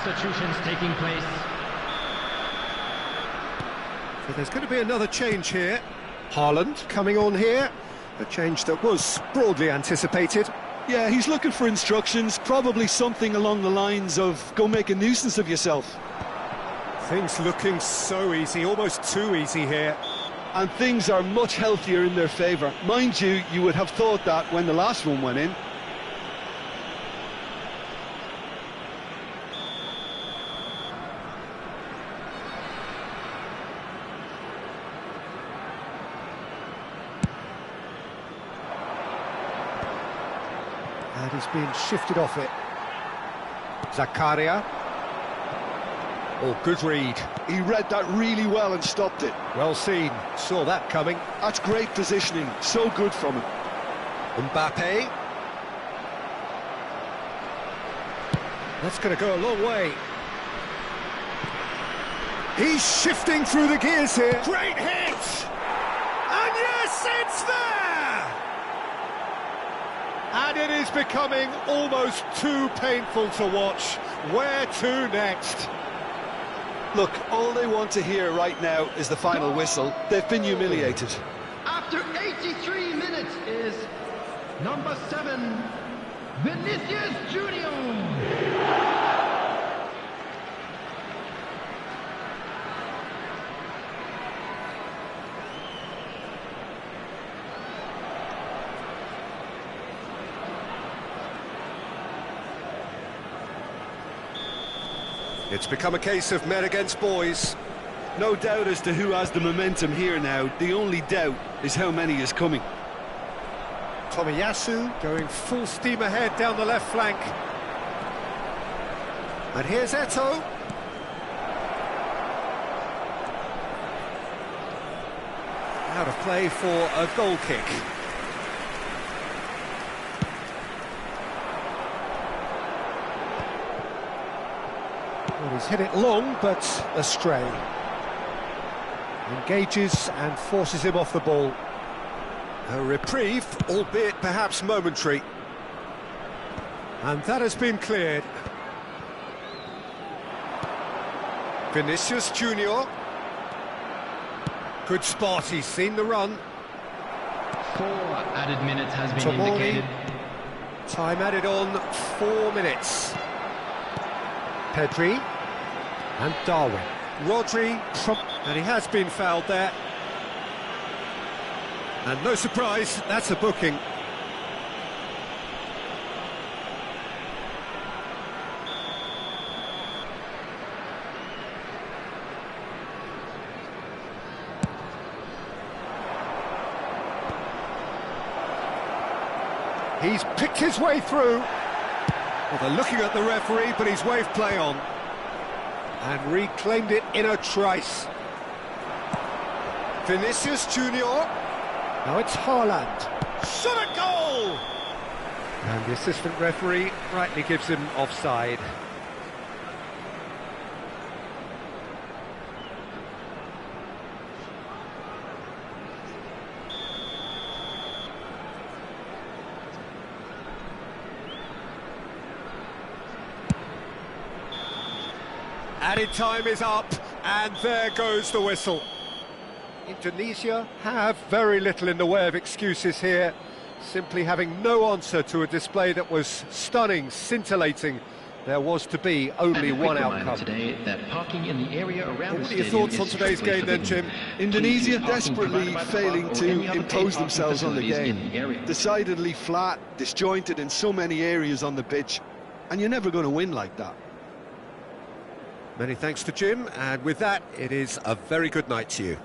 S4: Substitutions taking place.
S1: So there's going to be another change here. Haaland coming on here. A change that was broadly anticipated.
S2: Yeah, he's looking for instructions, probably something along the lines of go make a nuisance of yourself.
S1: Things looking so easy, almost too easy here.
S2: And things are much healthier in their favour. Mind you, you would have thought that when the last one went in.
S1: And he's being shifted off it. Zakaria. Oh, good read.
S2: He read that really well and stopped it.
S1: Well seen. Saw that coming.
S2: That's great positioning. So good from him.
S1: Mbappe. That's going to go a long way. He's shifting through the gears here. Great hit! And yes, it's there! And it is becoming almost too painful to watch. Where to next?
S2: Look, all they want to hear right now is the final whistle. They've been humiliated.
S6: After 83 minutes is number 7, Vinicius Junior.
S1: It's become a case of men against boys.
S2: No doubt as to who has the momentum here now. The only doubt is how many is coming.
S1: Tomiyasu going full steam ahead down the left flank. And here's Eto'o. Out of play for a goal kick. Well, he's hit it long, but astray. Engages and forces him off the ball. A reprieve, albeit perhaps momentary. And that has been cleared. Vinicius Junior. Good spot, he's seen the run.
S4: 4 added minutes has been
S1: Tomori.
S4: indicated.
S1: Time added on, 4 minutes. Pedri and Darwin. Rodri, and he has been fouled there. And no surprise, that's a booking. He's picked his way through. Well, they're looking at the referee, but he's waved play on. And reclaimed it in a trice. Vinicius Junior. Now it's Haaland. Shot a goal! And the assistant referee rightly gives him offside. Added time is up, and there goes the whistle. Indonesia have very little in the way of excuses here, simply having no answer to a display that was stunning, scintillating. There was to be only one outcome.
S4: Today that parking in the area around
S1: What
S4: the
S1: are your
S4: stadium
S1: thoughts on
S4: is
S1: today's
S4: strictly
S1: game then, Jim?
S4: forbidden.
S2: Indonesia
S4: Please use parking
S2: desperately
S4: provided by the
S2: failing
S4: club or
S2: to
S4: any other
S2: impose
S4: paid parking
S2: themselves on the
S4: facilities
S2: game.
S4: in the area.
S2: Decidedly flat, disjointed in so many areas on the pitch, and you're never going to win like that.
S5: Many thanks to Jim, and with that, it is a very good night to you.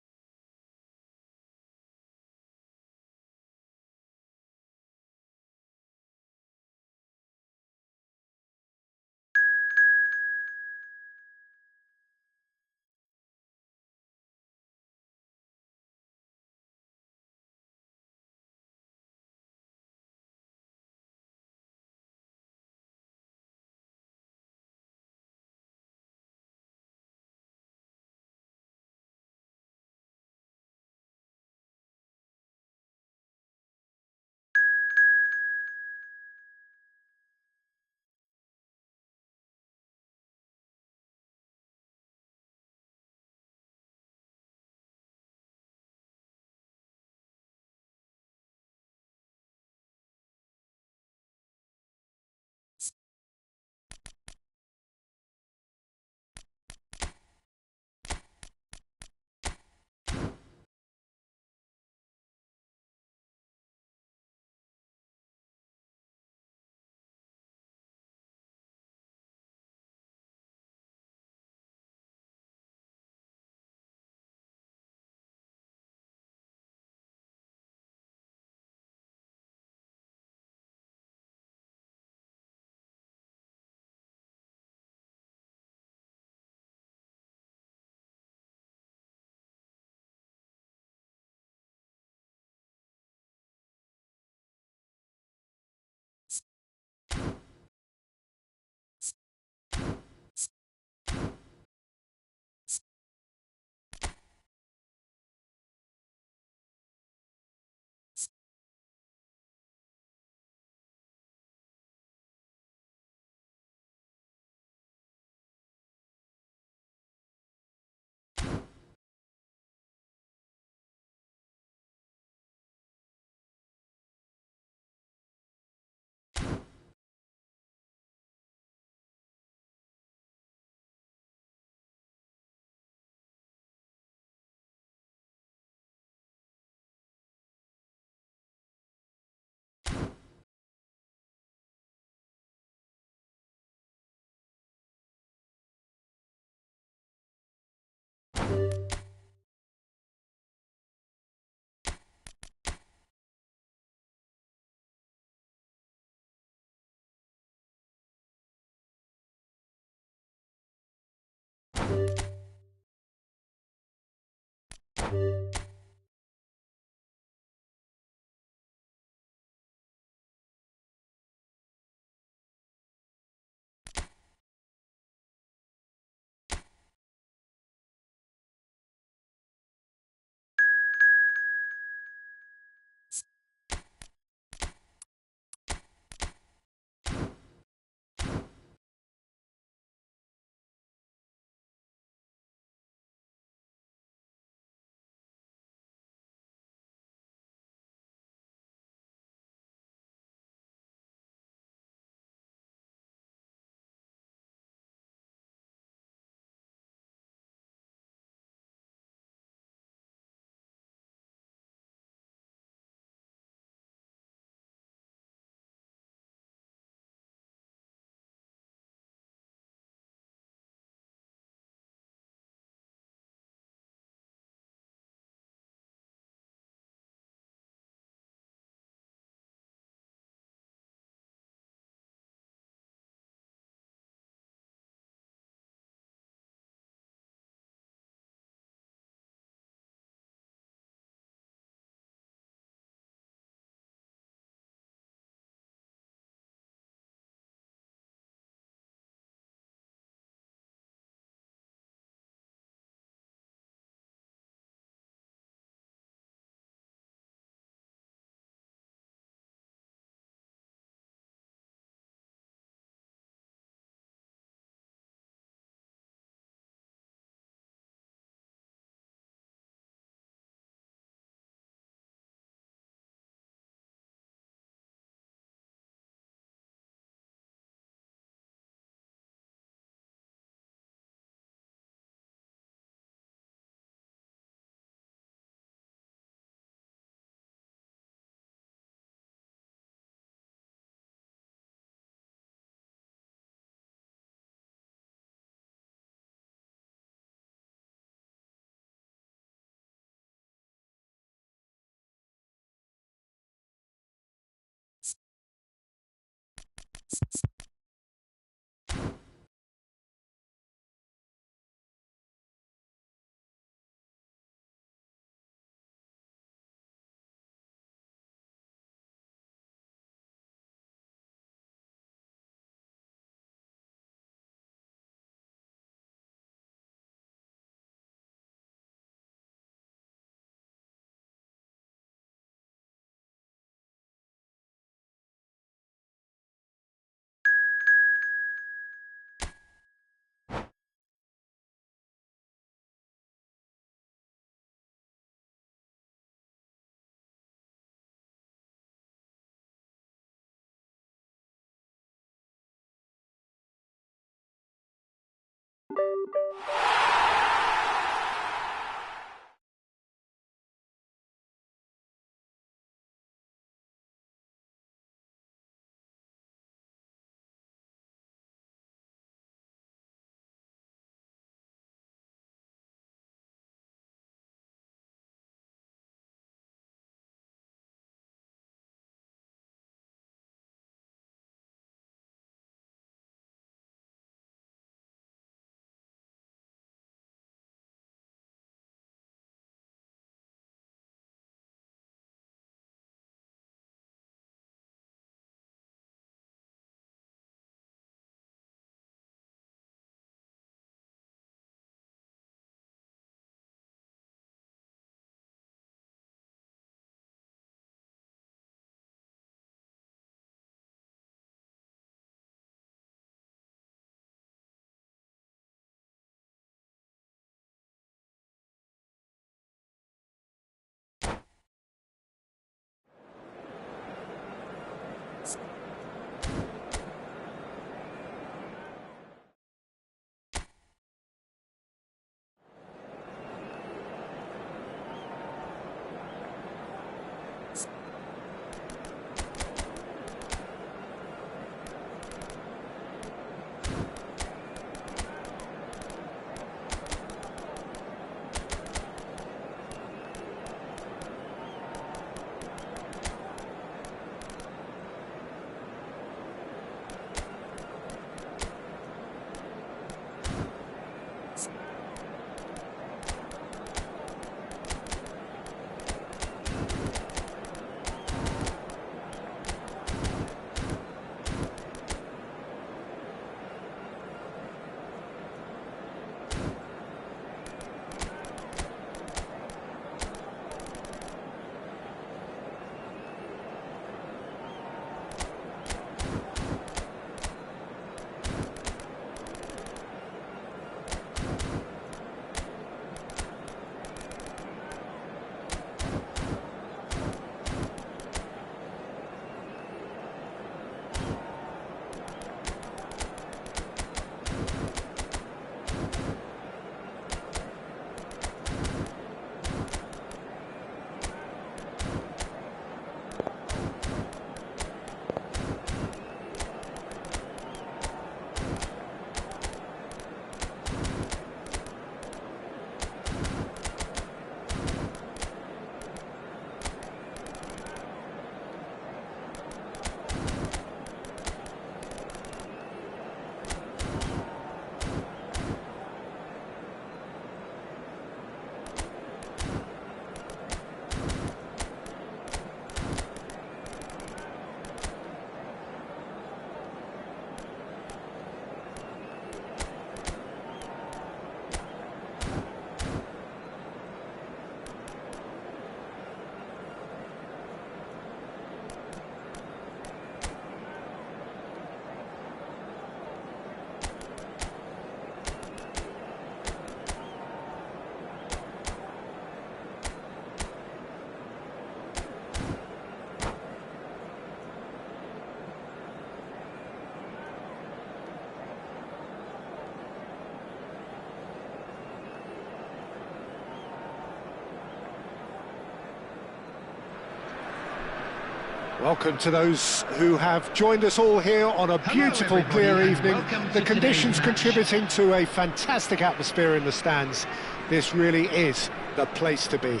S1: Welcome to those who have joined us all here on a beautiful,
S6: everybody,
S1: clear
S6: and
S1: evening.
S6: welcome
S1: The
S6: to
S1: conditions
S6: today's match.
S1: contributing to a fantastic atmosphere in the stands. This really is the place to be.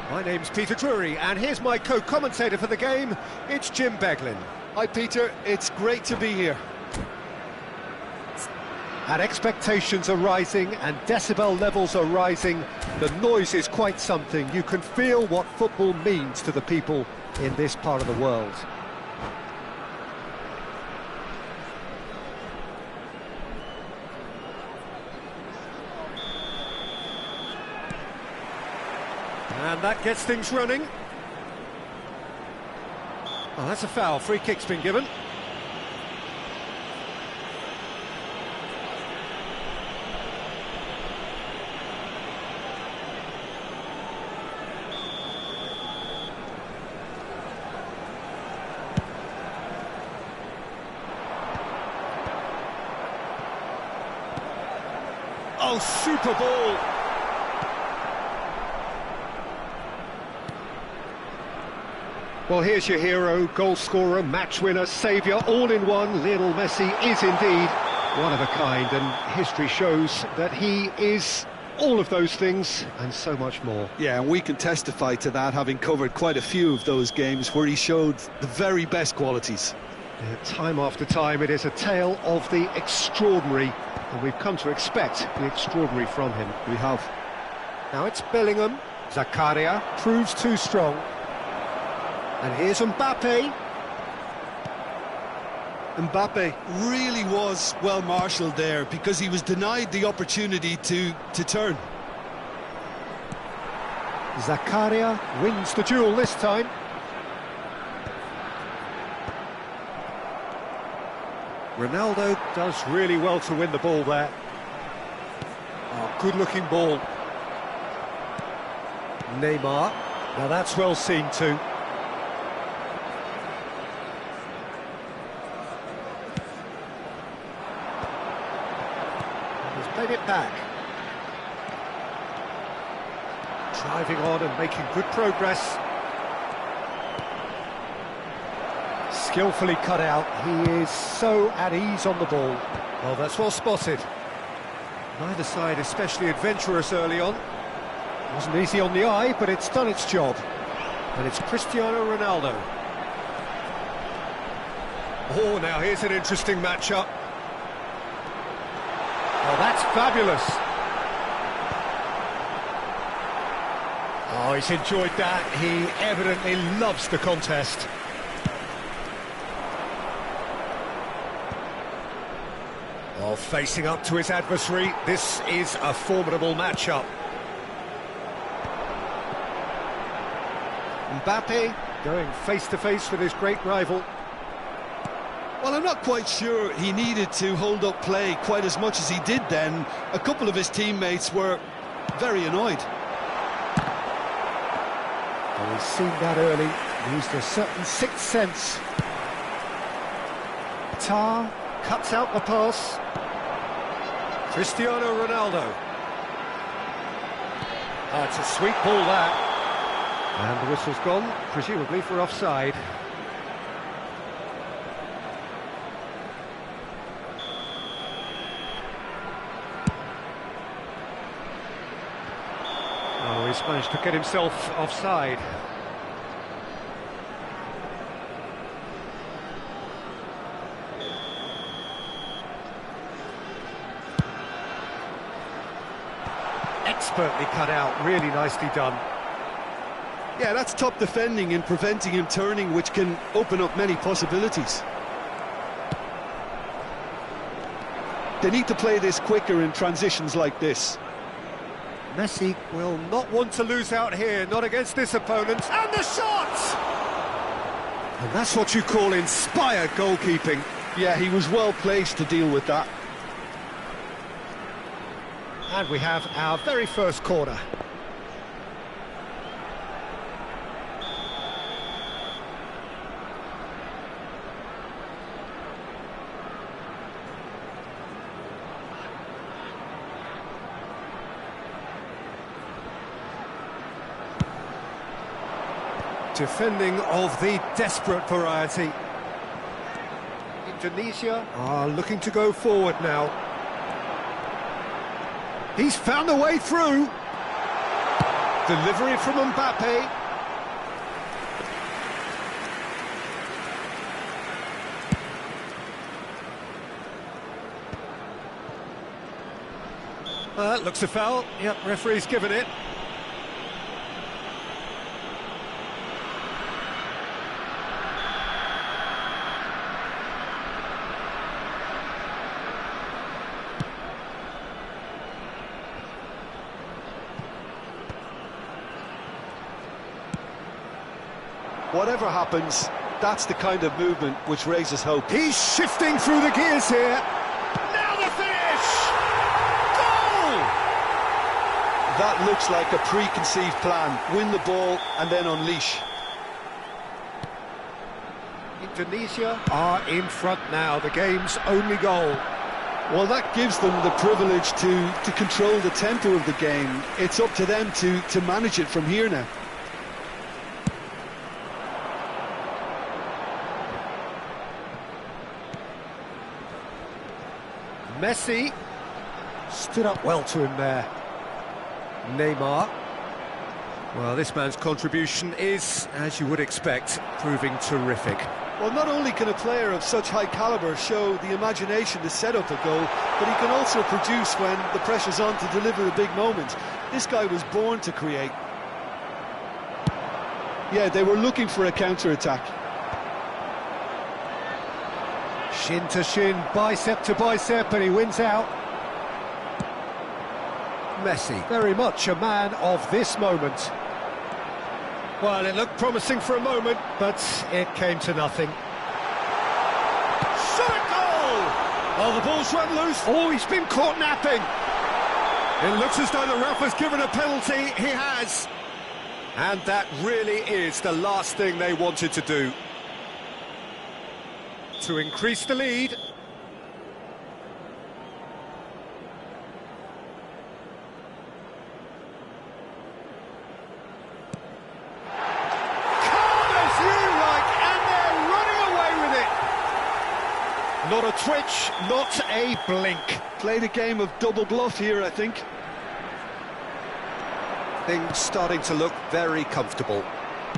S5: My name's Peter Drury, and here's my co-commentator for the game. It's Jim Beglin.
S2: Hi, Peter. It's great to be here.
S5: And expectations are rising and decibel levels are rising. The noise is quite something. You can feel what football means to the people in this part of the world. And that gets things running. Oh, that's a foul. Free kick's been given. Oh, super ball! Well, here's your hero, goal scorer, match winner, saviour, all in one. Lionel Messi is indeed one of a kind, and history shows that he is all of those things and so much more.
S2: Yeah, and we can testify to that, having covered quite a few of those games where he showed the very best qualities.
S5: Yeah, time after time, it is a tale of the extraordinary, and we've come to expect the extraordinary from him.
S2: We have.
S5: Now it's Bellingham. Zakaria proves too strong. And here's Mbappe.
S2: Mbappe really was well marshalled there because he was denied the opportunity to turn.
S5: Zakaria wins the duel this time. Ronaldo does really well to win the ball there. Oh, good-looking ball. Neymar. Now that's well seen too. He's played it back. Driving on and making good progress. Skillfully cut out. He is so at ease on the ball. Well, that's well spotted. Neither side especially adventurous early on. Wasn't easy on the eye, but it's done its job. And it's Cristiano Ronaldo. Oh, now here's an interesting matchup. Oh, that's fabulous. Oh, he's enjoyed that. He evidently loves the contest. Oh, facing up to his adversary, this is a formidable matchup. Mbappe going face-to-face with his great rival.
S2: Well, I'm not quite sure he needed to hold up play quite as much as he did then. A couple of his teammates were very annoyed.
S5: Oh, he's seen that early, used a certain sixth sense. Tar cuts out the pass. Cristiano Ronaldo. Oh, it's a sweet ball that. And the whistle's gone, presumably for offside. Oh, he's managed to get himself offside. Expertly cut out, really nicely done.
S2: Yeah, that's top defending and preventing him turning, which can open up many possibilities. They need to play this quicker in transitions like this.
S5: Messi will not want to lose out here, not against this opponent. And the shot! And that's what you call inspired goalkeeping.
S2: Yeah, he was well placed to deal with that.
S5: And we have our very first corner. Defending of the desperate variety. Indonesia are looking to go forward now. He's found a way through. Delivery from Mbappe. Looks a foul. Yep, referee's given it.
S2: Whatever happens, that's the kind of movement which raises hope.
S5: He's shifting through the gears here. Now the finish! Goal!
S2: That looks like a preconceived plan. Win the ball and then unleash.
S5: Indonesia are in front now, the game's only goal.
S2: Well, that gives them the privilege to control the tempo of the game. It's up to them to manage it from here now.
S5: Messi stood up well to him there. Neymar. Well, this man's contribution is, as you would expect, proving terrific.
S2: Well, not only can a player of such high calibre show the imagination to set up a goal, but he can also produce when the pressure's on to deliver a big moment. This guy was born to create. Yeah, they were looking for a counter-attack.
S5: Shin to shin, bicep to bicep, and he wins out. Messi, very much a man of this moment. Well, it looked promising for a moment, but it came to nothing. Shot goal! Oh, the ball's run loose. Oh, he's been caught napping. It looks as though the ref has given a penalty. He has. And that really is the last thing they wanted to do. To increase the lead. Calm as you like, and they're running away with it. Not a twitch, not a blink.
S2: Played a game of double bluff here, I think.
S5: Things starting to look very comfortable.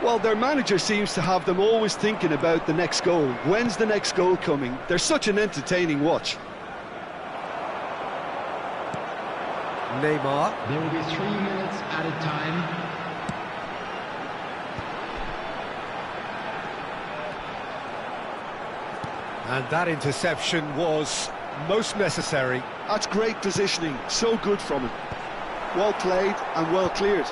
S2: Well, their manager seems to have them always thinking about the next goal. When's the next goal coming? They're such an entertaining watch.
S5: Neymar.
S4: There will be 3 minutes added time.
S5: And that interception was most necessary.
S2: That's great positioning, so good from him. Well played and well cleared.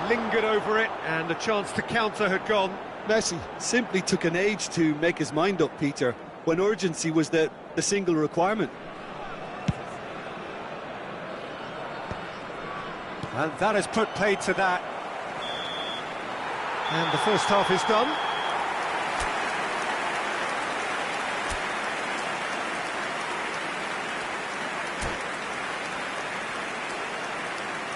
S5: Lingered over it, and the chance to counter had gone.
S2: Messi simply took an age to make his mind up, Peter, when urgency was the single requirement.
S5: And that has put paid to that. And the first half is done.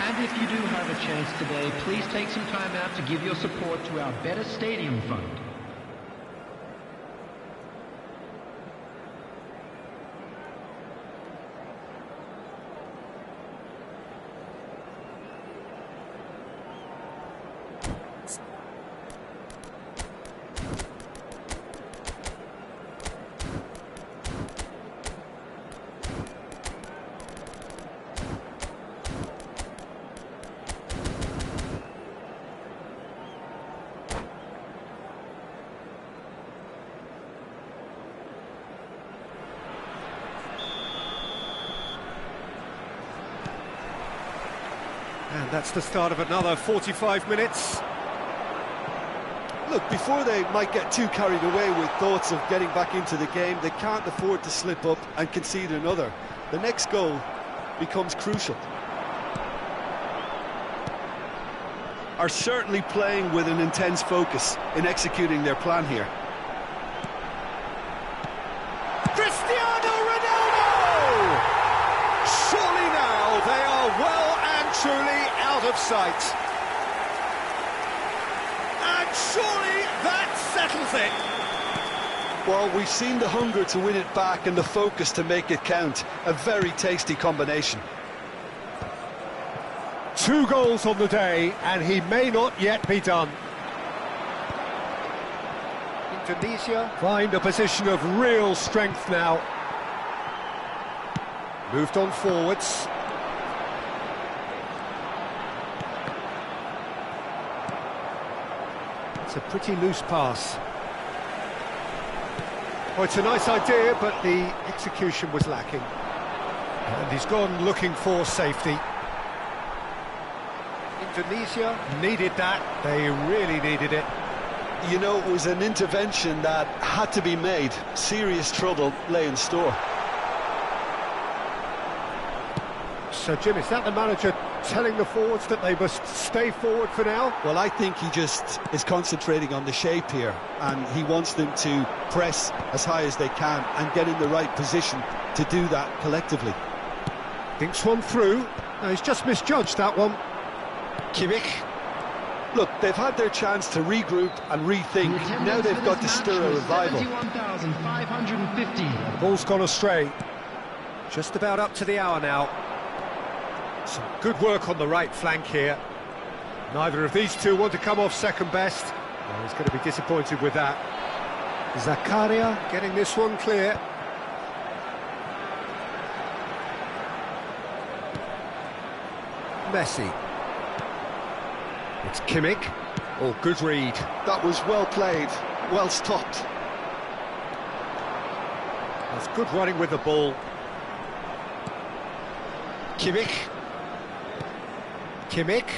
S4: And if you do have a chance today, please take some time out to give your support to our Better Stadium Fund.
S5: And that's the start of another 45 minutes.
S2: Look, before they might get too carried away with thoughts of getting back into the game, they can't afford to slip up and concede another. The next goal becomes crucial. Are certainly playing with an intense focus in executing their plan here.
S5: Cristiano Ronaldo! Surely now they are well and truly out of sight. And surely that settles it.
S2: Well, we've seen the hunger to win it back and the focus to make it count. A very tasty combination.
S1: 2 goals on the day, and he may not yet be done. Indonesia find a position of real strength now. Moved on forwards. It's a pretty loose pass. Oh, it's a nice idea, but the execution was lacking. And he's gone looking for safety. Indonesia needed that. They really needed it.
S2: You know, it was an intervention that had to be made. Serious trouble lay in store.
S1: So, Jim, is that the manager telling the forwards that they must stay forward for now?
S2: Well, I think he just is concentrating on the shape here, and he wants them to press as high as they can and get in the right position to do that collectively.
S1: Thinks one through. No, he's just misjudged that one. Kimmich.
S2: Look, they've had their chance to regroup and rethink. Now they've got to stir a revival.
S6: 71,550.
S1: Ball's gone astray. Just about up to the hour now. Some good work on the right flank here. Neither of these two want to come off second best. Well, he's going to be disappointed with that. Zakaria getting this one clear. Messi. It's Kimmich. Oh, good read.
S2: That was well played, well stopped.
S1: That's good running with the ball. Kimmich. Kimmich.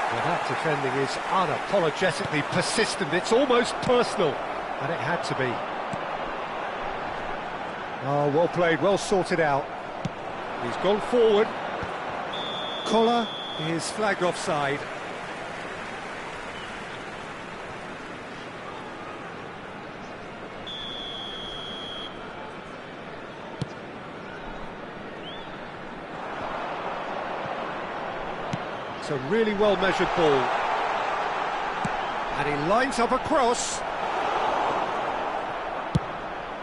S1: Well, that defending is unapologetically persistent. It's almost personal, and it had to be. Oh, well played, well sorted out. He's gone forward. Collar is flagged offside. It's a really well-measured ball. And he lines up a cross.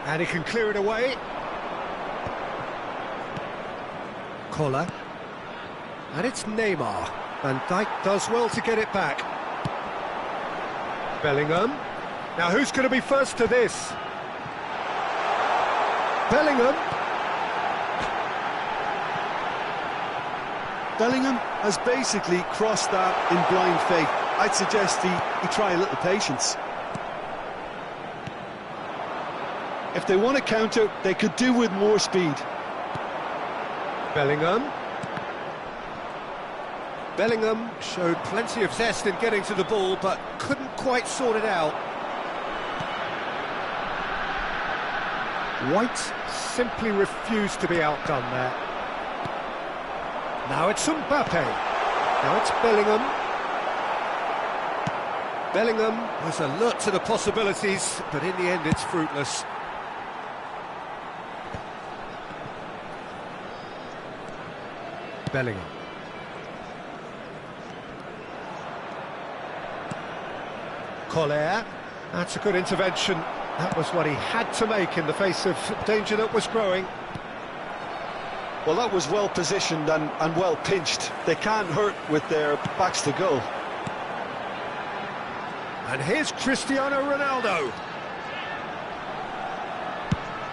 S1: And he can clear it away. Collar. And it's Neymar. Van Dijk does well to get it back. Bellingham. Now who's going to be first to this? Bellingham.
S2: Bellingham has basically crossed that in blind faith. I'd suggest he try a little patience. If they want to counter, they could do with more speed.
S1: Bellingham. Bellingham showed plenty of zest in getting to the ball, but couldn't quite sort it out. White simply refused to be outdone there. Now it's Mbappe. Now it's Bellingham. Bellingham was alert to the possibilities, but in the end it's fruitless. Bellingham. Collier. That's a good intervention. That was what he had to make in the face of danger that was growing.
S2: Well, that was well positioned and well pinched. They can't hurt with their backs to goal.
S1: And here's Cristiano Ronaldo.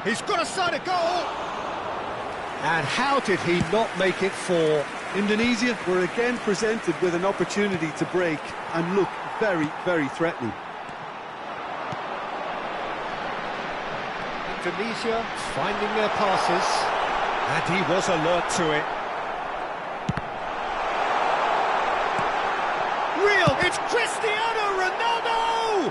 S1: He's got a side of goal. And how did he not make it for?
S2: Indonesia were again presented with an opportunity to break and look very, very threatening.
S1: Indonesia finding their passes, and he was alert to it. Real, it's Cristiano Ronaldo!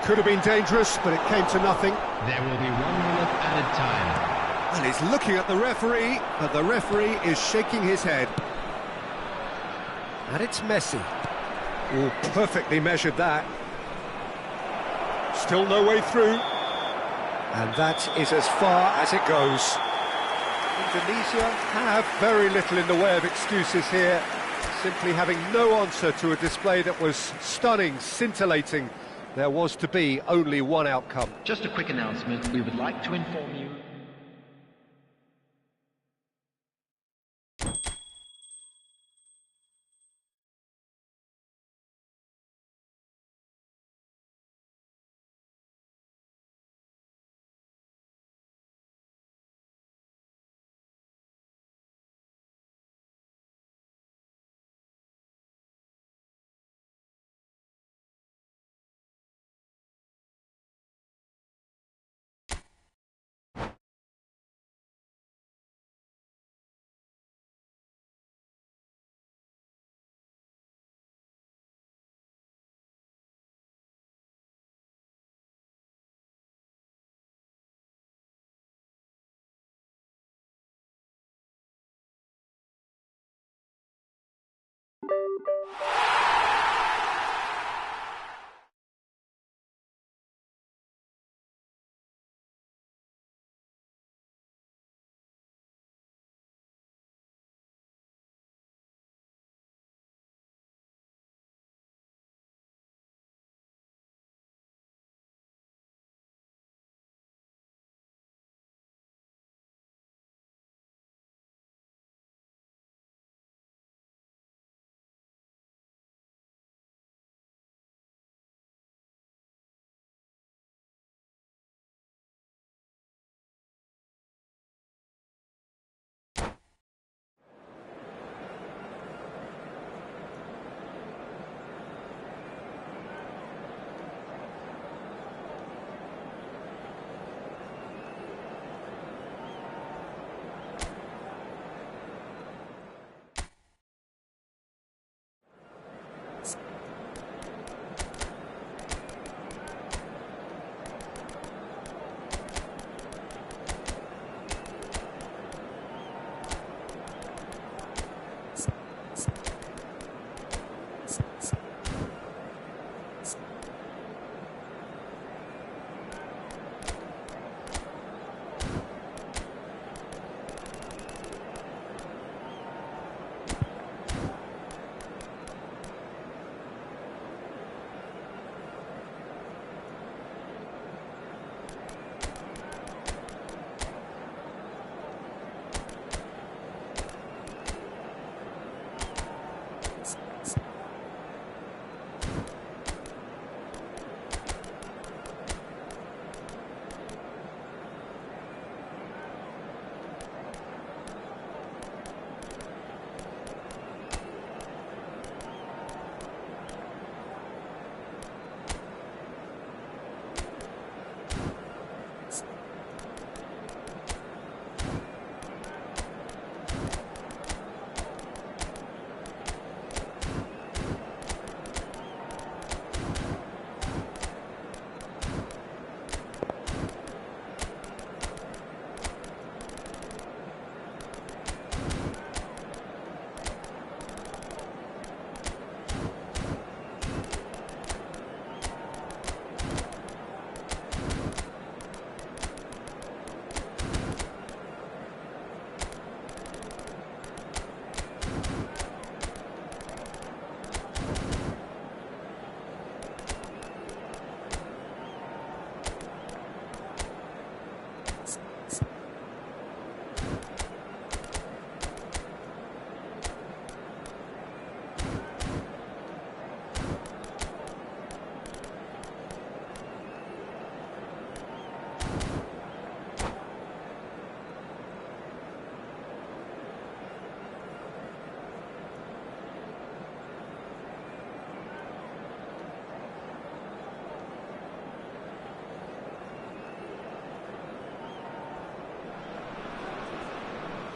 S1: Could have been dangerous, but it came to nothing.
S4: There will be 1 minute added time.
S1: And he's looking at the referee, but the referee is shaking his head. And it's Messi.
S5: Oh, perfectly measured that. Still no way through. And that is as far as it goes. Indonesia have very little in the way of excuses here, simply having no answer to a display that was stunning, scintillating. There was to be only one outcome.
S4: Just a quick announcement. We would like to inform you.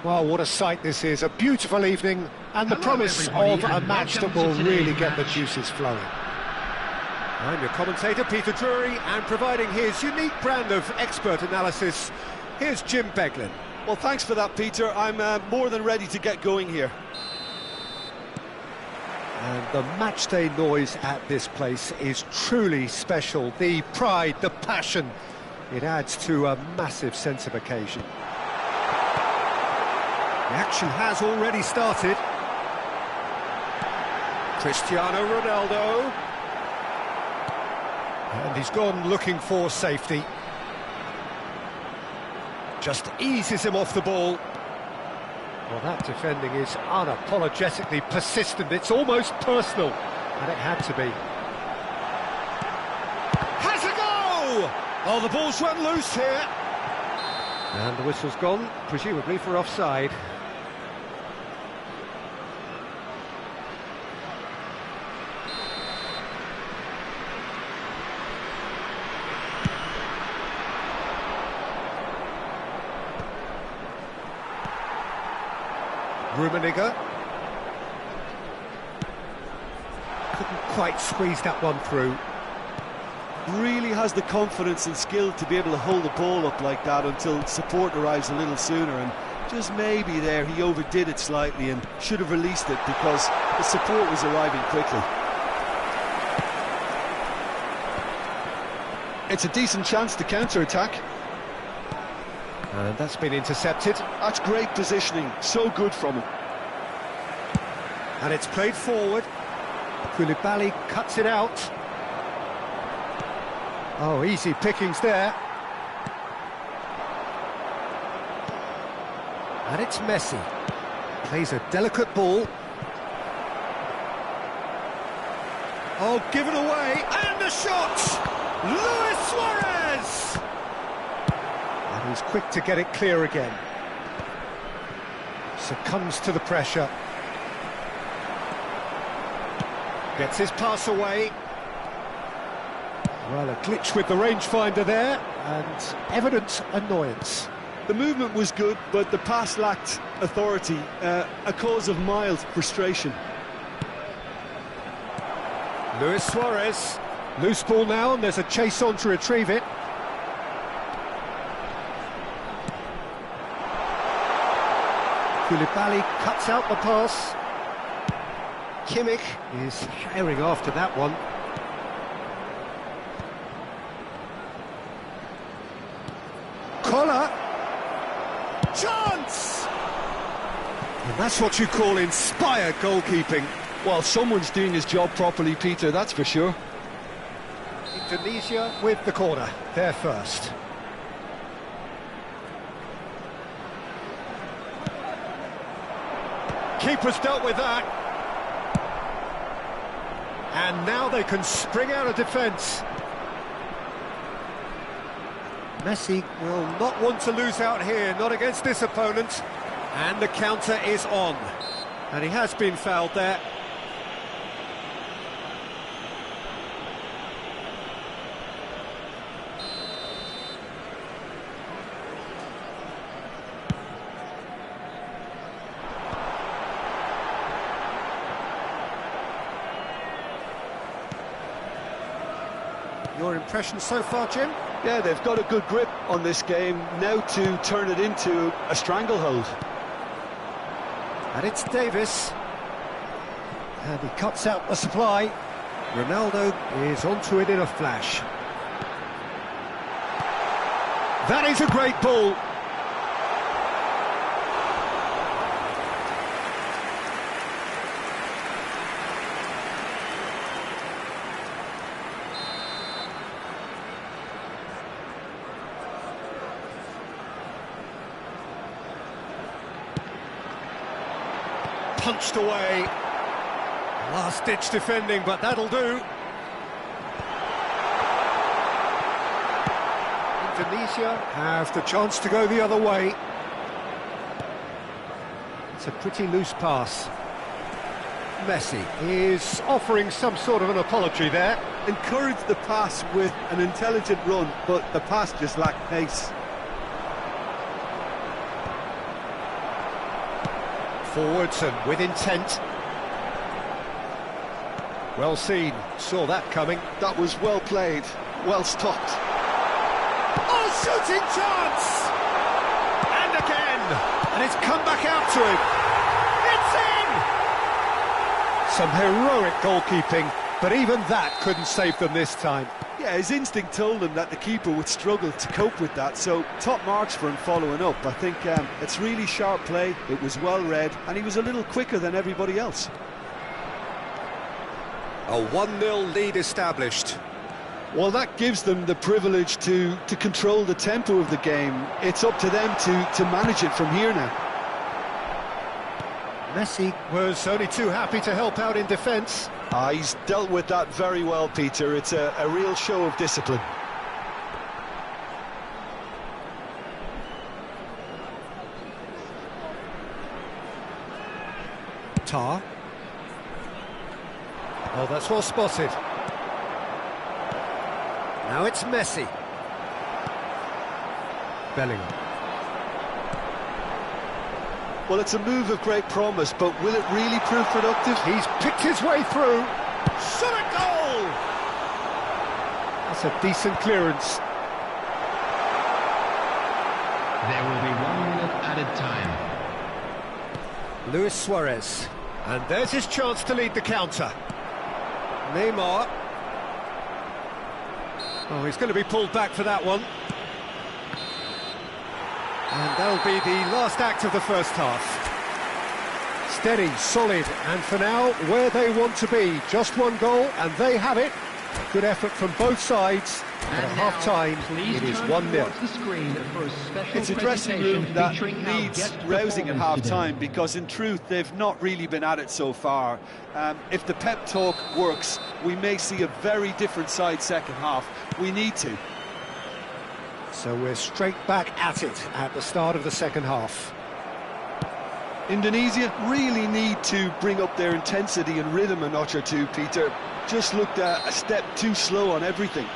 S1: Well, what a sight this is. A beautiful evening and the promise of a match that will really get the juices flowing.
S5: I'm your commentator, Peter Drury, and providing his unique brand of expert analysis, here's Jim Beglin.
S2: Well, thanks for that, Peter. I'm more than ready to get going here.
S5: And the matchday noise at this place is truly special. The pride, the passion, it adds to a massive sense of occasion. The action has already started. Cristiano Ronaldo. And he's gone looking for safety. Just eases him off the ball. Well, that defending is unapologetically persistent. It's almost personal, and it had to be. Has a go! Oh, the ball's run loose here. And the whistle's gone, presumably for offside. Rummenigge. Couldn't quite squeeze that one through.
S2: Really has the confidence and skill to be able to hold the ball up like that until support arrives a little sooner, and just maybe there he overdid it slightly and should have released it because the support was arriving quickly. It's a decent chance to counter-attack.
S5: And that's been intercepted.
S2: That's great positioning, so good from him.
S5: And it's played forward. Koulibaly cuts it out. Oh, easy pickings there. And it's Messi. Plays a delicate ball. Oh, given away. And the shot! Luis Suarez! And he's quick to get it clear again. Succumbs to the pressure. Gets his pass away. Well, a glitch with the rangefinder there, and evident annoyance.
S2: The movement was good, but the pass lacked authority, a cause of mild frustration.
S5: Luis Suarez. Loose ball now, and there's a chase on to retrieve it. Koulibaly cuts out the pass. Kimmich is herring after that one. Collar. Chance! And that's what you call inspired goalkeeping.
S2: Well, someone's doing his job properly, Peter, that's for sure.
S5: Indonesia with the corner, they're first. Keeper's dealt with that. And now they can spring out of defence. Messi will not want to lose out here, not against this opponent. And the counter is on. And he has been fouled there. Your impression so far, Jim?
S2: Yeah, they've got a good grip on this game, now to turn it into a stranglehold.
S5: And it's Davis. And he cuts out the supply. Ronaldo is onto it in a flash. That is a great ball. Punched away. Last-ditch defending, but that'll do. Indonesia have the chance to go the other way. It's a pretty loose pass. Messi is offering some sort of an apology there.
S2: Encouraged the pass with an intelligent run, but the pass just lacked pace.
S5: Forwards and with intent. Well seen, saw that coming.
S2: That was well played, well stopped.
S5: Oh, shooting chance! And again! And it's come back out to him. It's in!
S1: Some heroic goalkeeping, but even that couldn't save them this time.
S2: Yeah, his instinct told him that the keeper would struggle to cope with that, so top marks for him following up. I think it's really sharp play, it was well read, and he was a little quicker than everybody else.
S1: A 1-0 lead established.
S2: Well, that gives them the privilege to control the tempo of the game. It's up to them to manage it from here now.
S1: Messi was only too happy to help out in defence.
S2: He's dealt with that very well, Peter. It's a real show of discipline.
S1: Tar. Oh, that's well spotted. Now it's Messi. Bellingham.
S2: Well, it's a move of great promise, but will it really prove productive?
S1: He's picked his way through. Shot a goal! That's a decent clearance.
S4: There will be 1 minute added time.
S1: Luis Suarez. And there's his chance to lead the counter. Neymar. Oh, he's going to be pulled back for that one. And that'll be the last act of the first half. Steady, solid, and for now, where they want to be. Just 1 goal, and they have it. Good effort from both sides. But at half-time, it is 1-0.
S2: It's a dressing room that needs rousing at half-time, because in truth, they've not really been at it so far. If the pep talk works, we may see a very different side second half. We need to.
S1: So we're straight back at it at the start of the second half.
S2: Indonesia really need to bring up their intensity and rhythm a notch or two, Peter. Just looked a step too slow on everything.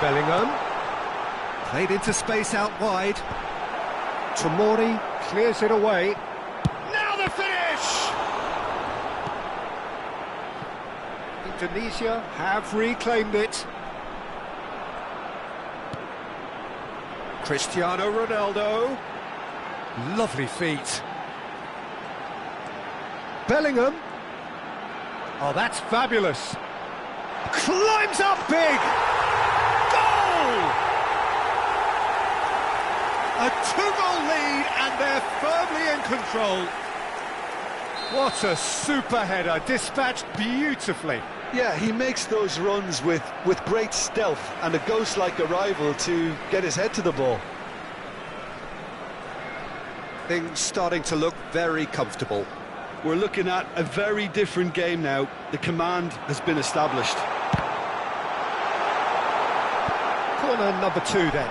S1: Bellingham. Played into space out wide. Tomori clears it away. Now the finish! Indonesia have reclaimed it. Cristiano Ronaldo. Lovely feet. Bellingham. Oh, that's fabulous. Climbs up big! A 2-goal lead, and they're firmly in control. What a super header, dispatched beautifully.
S2: Yeah, he makes those runs with great stealth and a ghost-like arrival to get his head to the ball.
S1: Things starting to look very comfortable.
S2: We're looking at a very different game now. The command has been established.
S1: Corner number 2 then.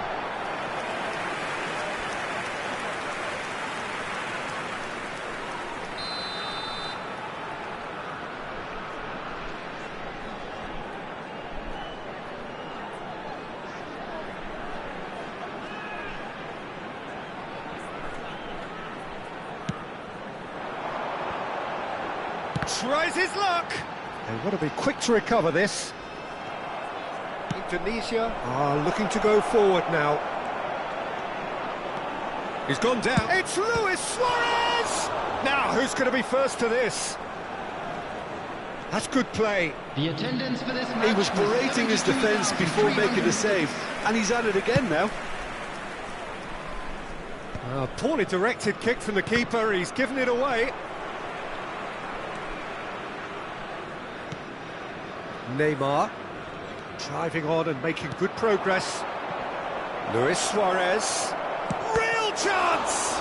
S1: Tries his luck. They've got to be quick to recover this. Indonesia are looking to go forward now. He's gone down. It's Luis Suarez! Now, who's going to be first to this? That's good play.
S4: The attendance for this match.
S2: He was berating his defence before making the save, and he's at it again now.
S1: A poorly directed kick from the keeper. He's given it away. Neymar driving on and making good progress. Luis Suarez. Real chance!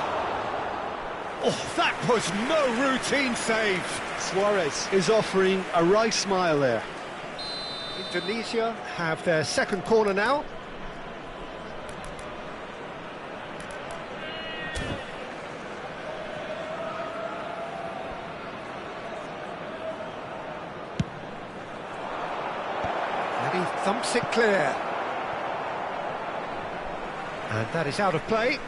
S1: Oh, that was no routine save.
S2: Suarez is offering a wry smile there.
S1: Indonesia have their second corner now.
S5: thumps it clear. And that is out of play.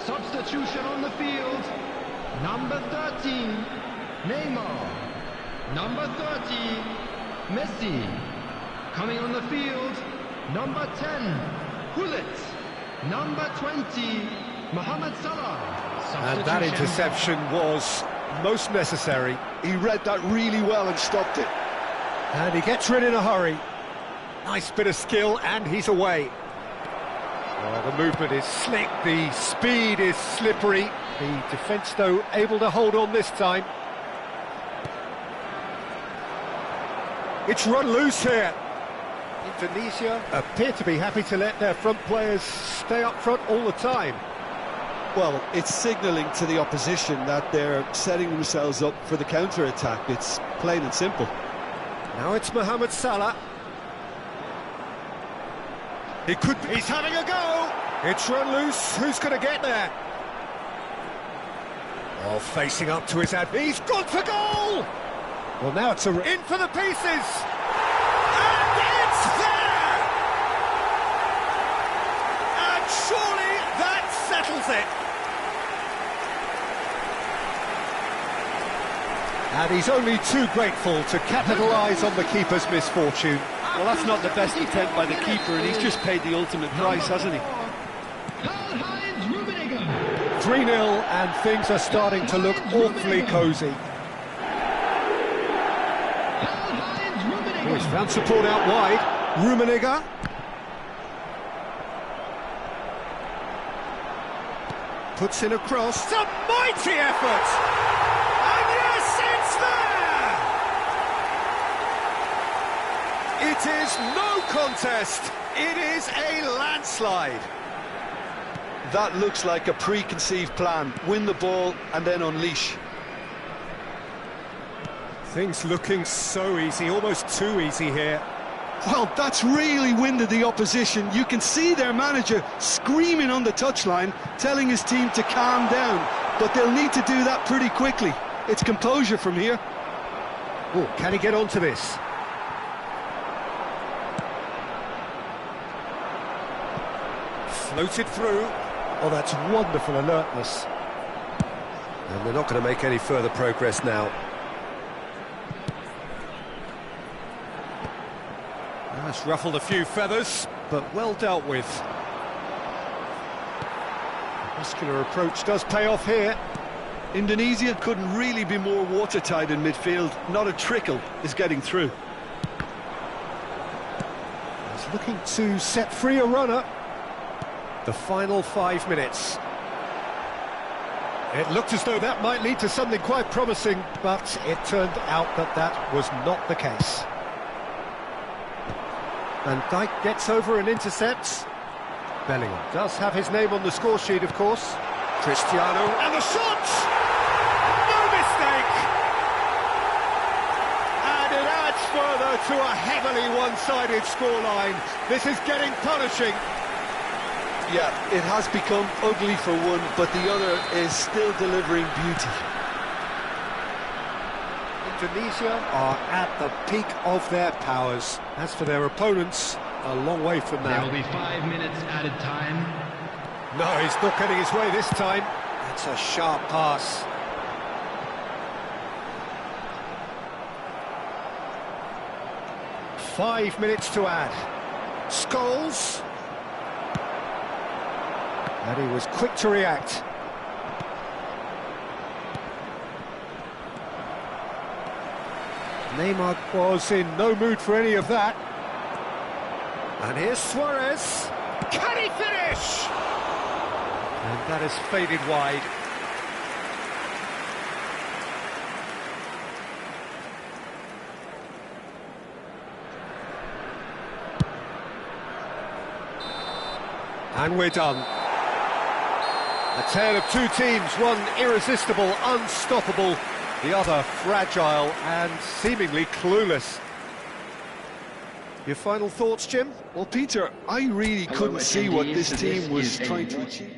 S4: Substitution on the field. Number 13, Neymar. Number 30, Messi. Coming on the field, number 10, Hullet. Number 20, Mohamed Salah.
S5: And that interception was most necessary.
S2: He read that really well and stopped it.
S5: And he gets rid in a hurry. Nice bit of skill, and he's away. Oh, the movement is slick, the speed is slippery. The defence, though, able to hold on this time. It's run loose here. Indonesia appear to be happy to let their front players stay up front all the time.
S2: Well, it's signalling to the opposition that they're setting themselves up for the counter-attack. It's plain and simple.
S5: Now it's Mohamed Salah. It could be. He's having a go. It's run loose. Who's going to get there? Oh, facing up to his ad. He's gone for goal. Well, now it's in for the pieces. And it's there. And surely that settles it. And he's only too grateful to capitalise on the keeper's misfortune.
S2: Well, that's not the best attempt by the keeper, and he's just paid the ultimate price, hasn't he?
S5: 3-0, and things are starting to look awfully cosy. Oh, he's found support out wide. Rummenigge. Puts in a cross. It's a mighty effort! And yes, it's there! It is no contest. It is a landslide.
S2: That looks like a preconceived plan. Win the ball and then unleash.
S5: Things looking so easy, almost too easy here.
S2: Well, that's really winded the opposition. You can see their manager screaming on the touchline, telling his team to calm down. But they'll need to do that pretty quickly. It's composure from here.
S5: Oh, can he get onto this? Floated through. Oh, that's wonderful alertness. And they're not going to make any further progress now. That's ruffled a few feathers, but well dealt with. The muscular approach does pay off here.
S2: Indonesia couldn't really be more watertight in midfield. Not a trickle is getting through.
S5: He's looking to set free a runner. The final 5 minutes. It looked as though that might lead to something quite promising, but it turned out that that was not the case. Van Dijk gets over and intercepts. Bellingham does have his name on the score sheet, of course. Cristiano, and the shot! No mistake! And it adds further to a heavily one-sided scoreline. This is getting punishing.
S2: Yeah, it has become ugly for one, but the other is still delivering beauty.
S5: Indonesia are at the peak of their powers. As for their opponents,
S1: a long way from
S4: There will
S1: that.
S4: be 5 minutes added time.
S1: No, he's not getting his way this time. That's a sharp pass. Five minutes to add. Scholes. And he was quick to react. Neymar was in no mood for any of that. And here's Suarez. Can he finish? And that has faded wide. And we're done. A tale of two teams, one irresistible, unstoppable, the other fragile and seemingly clueless. Your final thoughts, Jim?
S2: Well, Peter, I really couldn't see what this team was trying to achieve.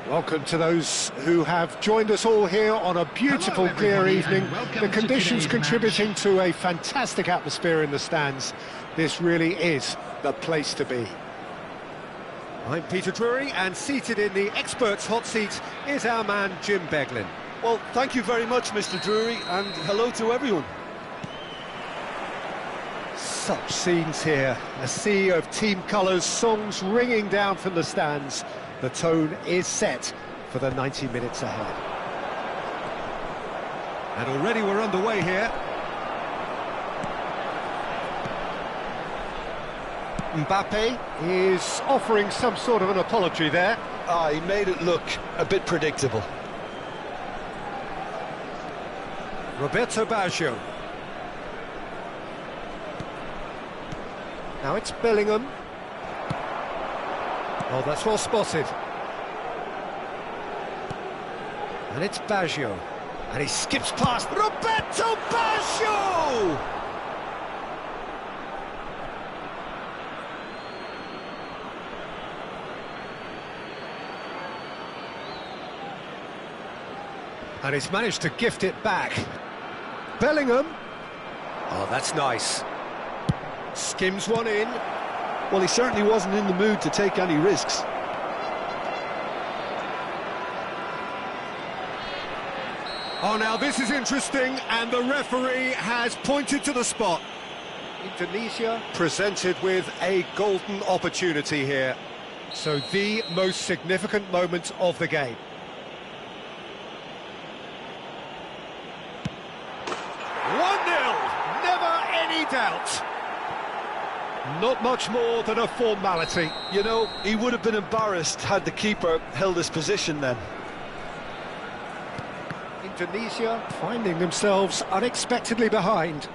S1: Welcome to those who have joined us all here on a beautiful, clear evening. The conditions contributing to a fantastic atmosphere in the stands. This really is the place to be.
S5: I'm Peter Drury, and seated in the experts' hot seat is our man Jim Beglin.
S2: Well, thank you very much, Mr. Drury, and hello to everyone.
S5: Such scenes here, a sea of team colours, songs ringing down from the stands. The tone is set for the 90 minutes ahead. And already we're underway here. Mbappe is offering some sort of an apology there.
S2: He made it look a bit predictable.
S5: Roberto Baggio. Now it's Bellingham. Oh, that's well spotted. And it's Baggio. And he skips past Roberto Baggio! And he's managed to gift it back. Bellingham. Oh, that's nice. Skims one in.
S2: Well, he certainly wasn't in the mood to take any risks.
S5: Oh, now this is interesting, and the referee has pointed to the spot. Indonesia presented with a golden opportunity here. So the most significant moment of the game. Doubt. Not much more than a formality.
S2: You know, he would have been embarrassed had the keeper held his position then.
S5: Indonesia finding themselves unexpectedly behind.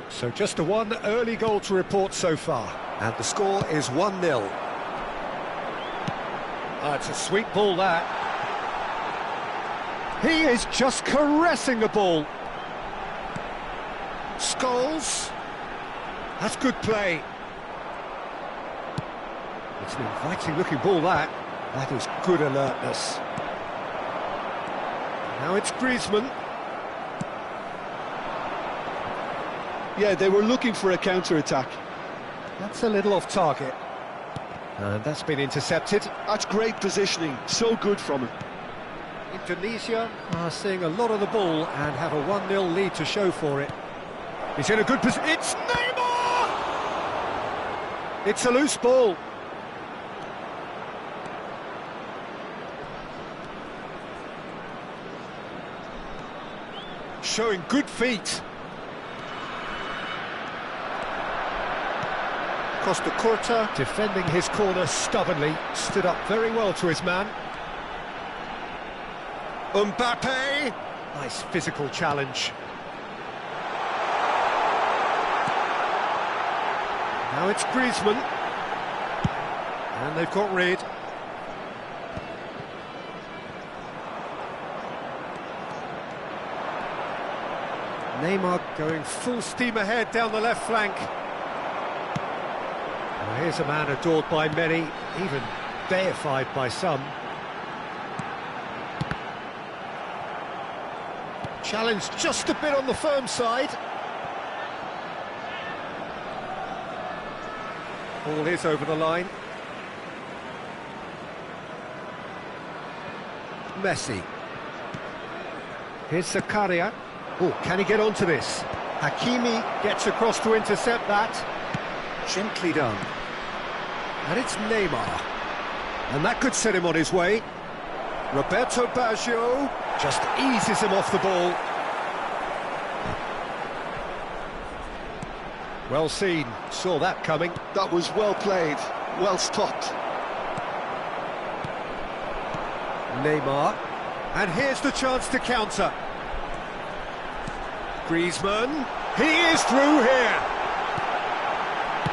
S5: So just a one early goal to report so far. And the score is 1-0. It's a sweet ball, that. He is just caressing the ball. Scholes. That's good play. It's an inviting looking ball, that. That is good alertness. Now it's Griezmann.
S2: Yeah, they were looking for a counter-attack.
S5: That's a little off target. And that's been intercepted.
S2: That's great positioning, so good from him.
S5: Indonesia are seeing a lot of the ball and have a 1-0 lead to show for it. He's in a good position. It's Neymar! It's a loose ball. Showing good feet. Costa Curta defending his corner stubbornly. Stood up very well to his man. Mbappe! Nice physical challenge. Now it's Griezmann. And they've got rid. Neymar going full steam ahead down the left flank. Well, here's a man adored by many, even deified by some. Challenged just a bit on the firm side. Ball is over the line. Messi. Here's Zakaria. Oh, can he get onto this? Hakimi gets across to intercept that. Gently done. And it's Neymar. And that could set him on his way. Roberto Baggio just eases him off the ball. Well seen, saw that coming.
S2: That was well played, well stopped.
S5: Neymar, and here's the chance to counter. Griezmann, he is through here.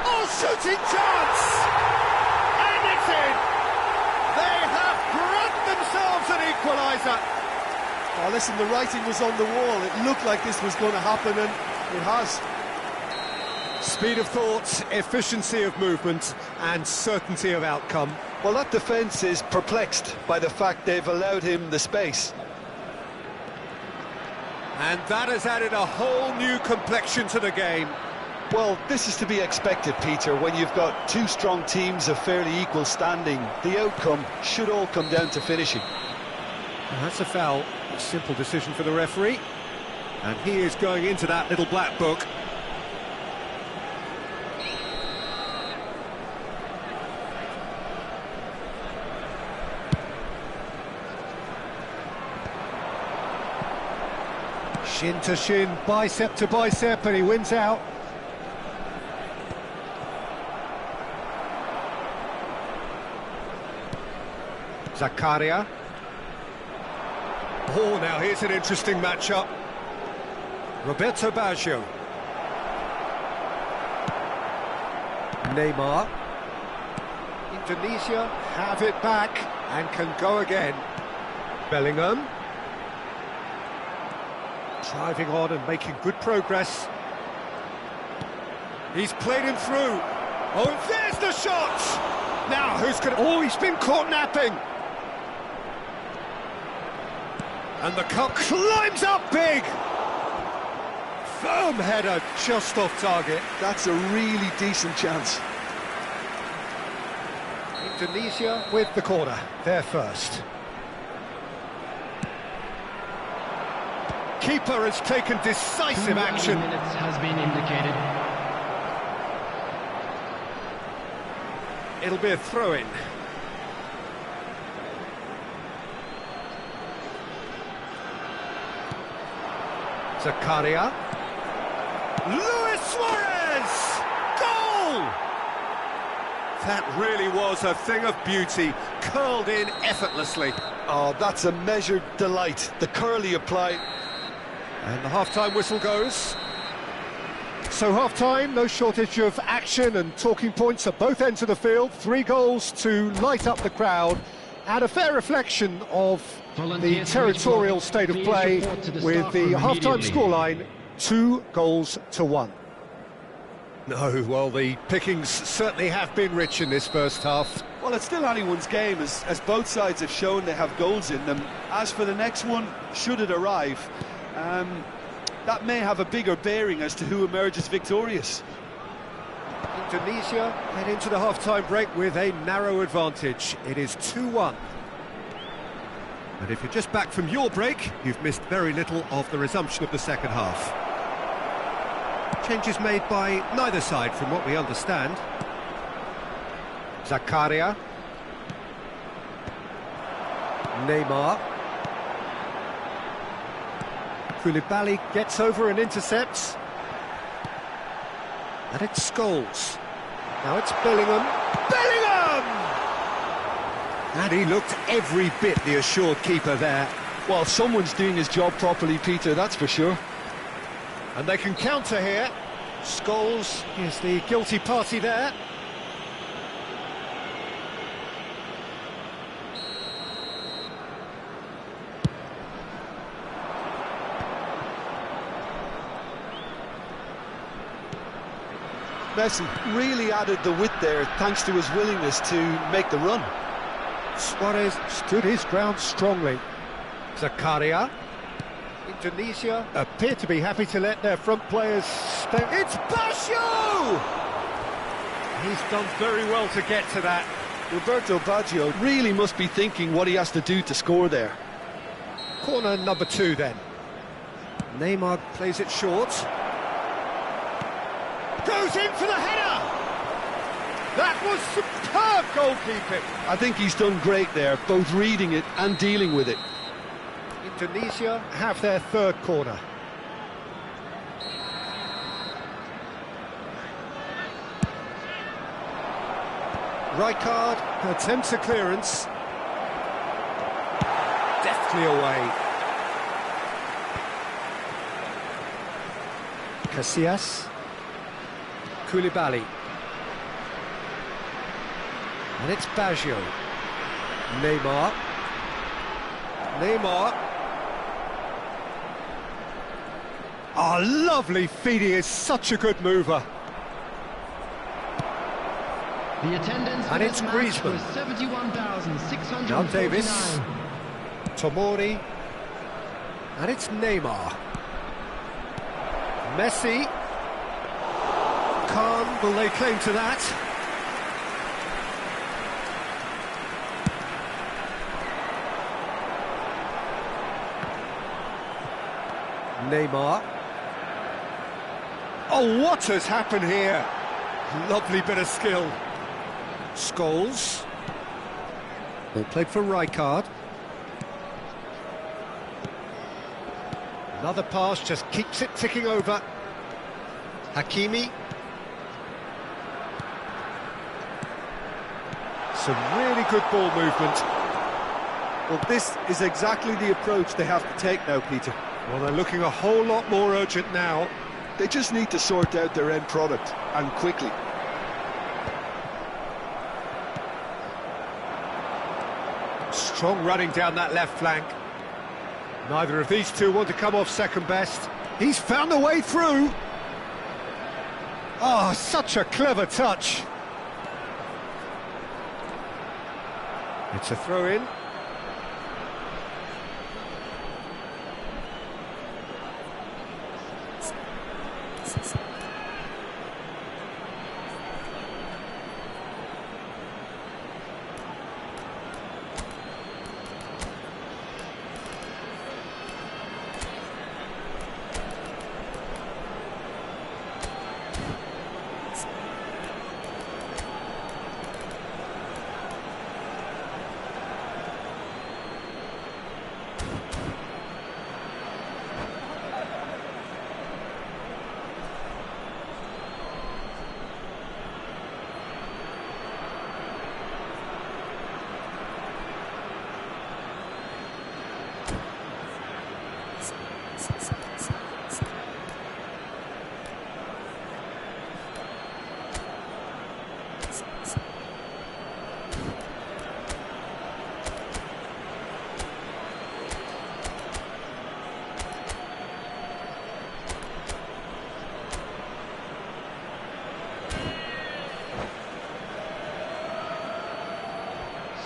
S5: Oh, shooting chance! And it's in! They have grabbed themselves an equaliser.
S2: Oh, listen, the writing was on the wall. It looked like this was going to happen, and it has.
S5: Speed of thought, efficiency of movement, and certainty of outcome.
S2: Well, that defence is perplexed by the fact they've allowed him the space.
S5: And that has added a whole new complexion to the game.
S2: Well, this is to be expected, Peter. When you've got two strong teams of fairly equal standing, the outcome should all come down to finishing.
S5: And that's a foul. A simple decision for the referee. And he is going into that little black book. Shin to shin, bicep to bicep, and he wins out. Zakaria. Oh, now here's an interesting matchup. Roberto Baggio. Neymar. Indonesia have it back and can go again. Bellingham. Driving on and making good progress. He's played him through. Oh, there's the shot! Now, who's going to... Oh, he's been caught napping. And the cup climbs up big. Firm header, just off target.
S2: That's a really decent chance.
S5: Indonesia with the corner. They're first. Keeper has taken decisive action.
S4: Minutes has been indicated.
S5: It'll be a throw-in. Zakaria. Luis Suarez! Goal! That really was a thing of beauty, curled in effortlessly.
S2: Oh, that's a measured delight. The curl he applied.
S5: And the half-time whistle goes. So half-time, no shortage of action and talking points at both ends of the field. 3 goals to light up the crowd, and a fair reflection of the territorial state of play, with the half-time scoreline 2-1. No, well, the pickings certainly have been rich in this first half.
S2: Well, it's still anyone's game, as both sides have shown they have goals in them. As for the next one, should it arrive, that may have a bigger bearing as to who emerges victorious.
S5: Indonesia head into the half-time break with a narrow advantage. It is 2-1. And if you're just back from your break, you've missed very little of the resumption of the second half. Changes made by neither side, from what we understand. Zakaria. Neymar. Koulibaly gets over and intercepts. And it's Scholes. Now it's Bellingham. Bellingham! And he looked every bit the assured keeper there.
S2: Well, someone's doing his job properly, Peter, that's for sure.
S5: And they can counter here. Scholes is the guilty party there.
S2: Messi really added the width there thanks to his willingness to make the run.
S5: Suarez stood his ground strongly. Zakaria. Indonesia appear to be happy to let their front players stay. It's Baggio! He's done very well to get to that.
S2: Roberto Baggio really must be thinking what he has to do to score there.
S5: Corner number 2 then. Neymar plays it short. Goes in for the header! That was superb goalkeeping.
S2: I think he's done great there, both reading it and dealing with it.
S5: Indonesia have their third corner. Rijkaard attempts a clearance. Deftly away. Casillas. Koulibaly. And it's Baggio. Neymar. Neymar. Oh, lovely feed. He is such a good mover.
S6: The attendance for
S1: And
S6: this
S1: it's
S6: match
S1: Griezmann.
S6: was 71,649.
S1: Now Davis. Tomori. And it's Neymar. Messi. Khan, will they claim to that? Neymar. Oh, what has happened here? Lovely bit of skill. Scholes. Ball played for Rijkaard. Another pass, just keeps it ticking over. Hakimi. Some really good ball movement.
S2: Well, this is exactly the approach they have to take now, Peter.
S1: Well, they're looking a whole lot more urgent now.
S2: They just need to sort out their end product, and quickly.
S1: Strong running down that left flank. Neither of these two want to come off second best. He's found a way through. Oh, such a clever touch. It's a throw-in.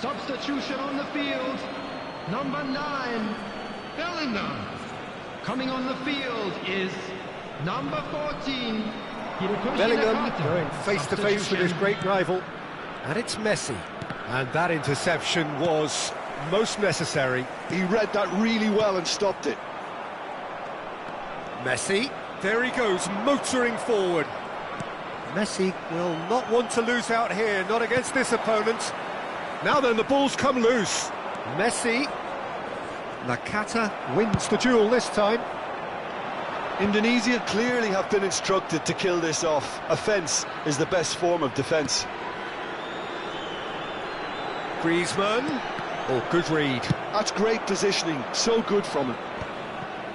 S6: Substitution on the field. Number 9, Bellingham. Coming on the field is number 14,
S1: Bellingham going face-to-face with his great rival. And it's Messi. And that interception was most necessary.
S2: He read that really well and stopped it.
S1: Messi, there he goes, motoring forward. Messi will not want to lose out here, not against this opponent. Now then, the ball's come loose. Messi. Nakata wins the duel this time.
S2: Indonesia clearly have been instructed to kill this off. Offence is the best form of defence.
S1: Griezmann. Oh, good read.
S2: That's great positioning, so good from him.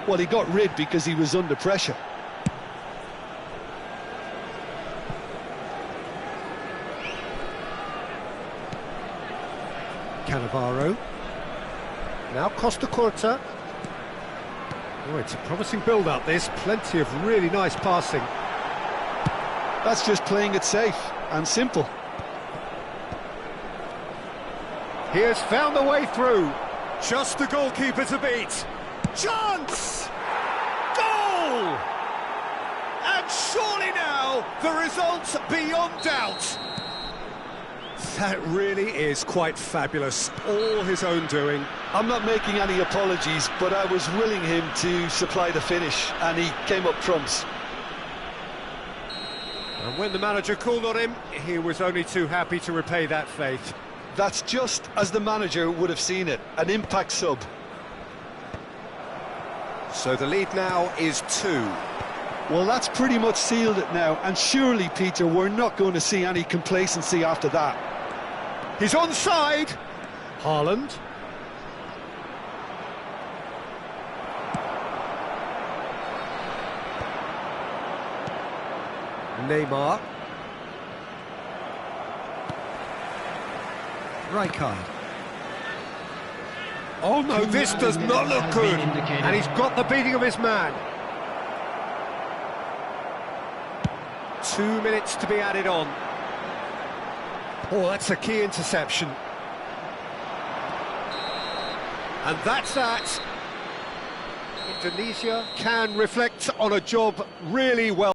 S2: Well, he got rid because he was under pressure.
S1: Cannavaro. Now Costa Curta. Oh, it's a promising build-up, this. Plenty of really nice passing.
S2: That's just playing it safe and simple.
S1: He has found a way through. Just the goalkeeper to beat. Chance! Goal! And surely now, the result beyond doubt. That really is quite fabulous. All his own doing.
S2: I'm not making any apologies, but I was willing him to supply the finish, and he came up trumps.
S1: And when the manager called on him, he was only too happy to repay that faith.
S2: That's just as the manager would have seen it, an impact sub.
S1: So the lead now is 2.
S2: Well, that's pretty much sealed it now, and surely, Peter, we're not going to see any complacency after that.
S1: He's onside. Haaland. Neymar. Rijkaard. Oh no, this does not look good. And he's got the beating of his man. 2 minutes to be added on.
S5: Oh, that's a key interception. And that's that. Indonesia can reflect on a job really well.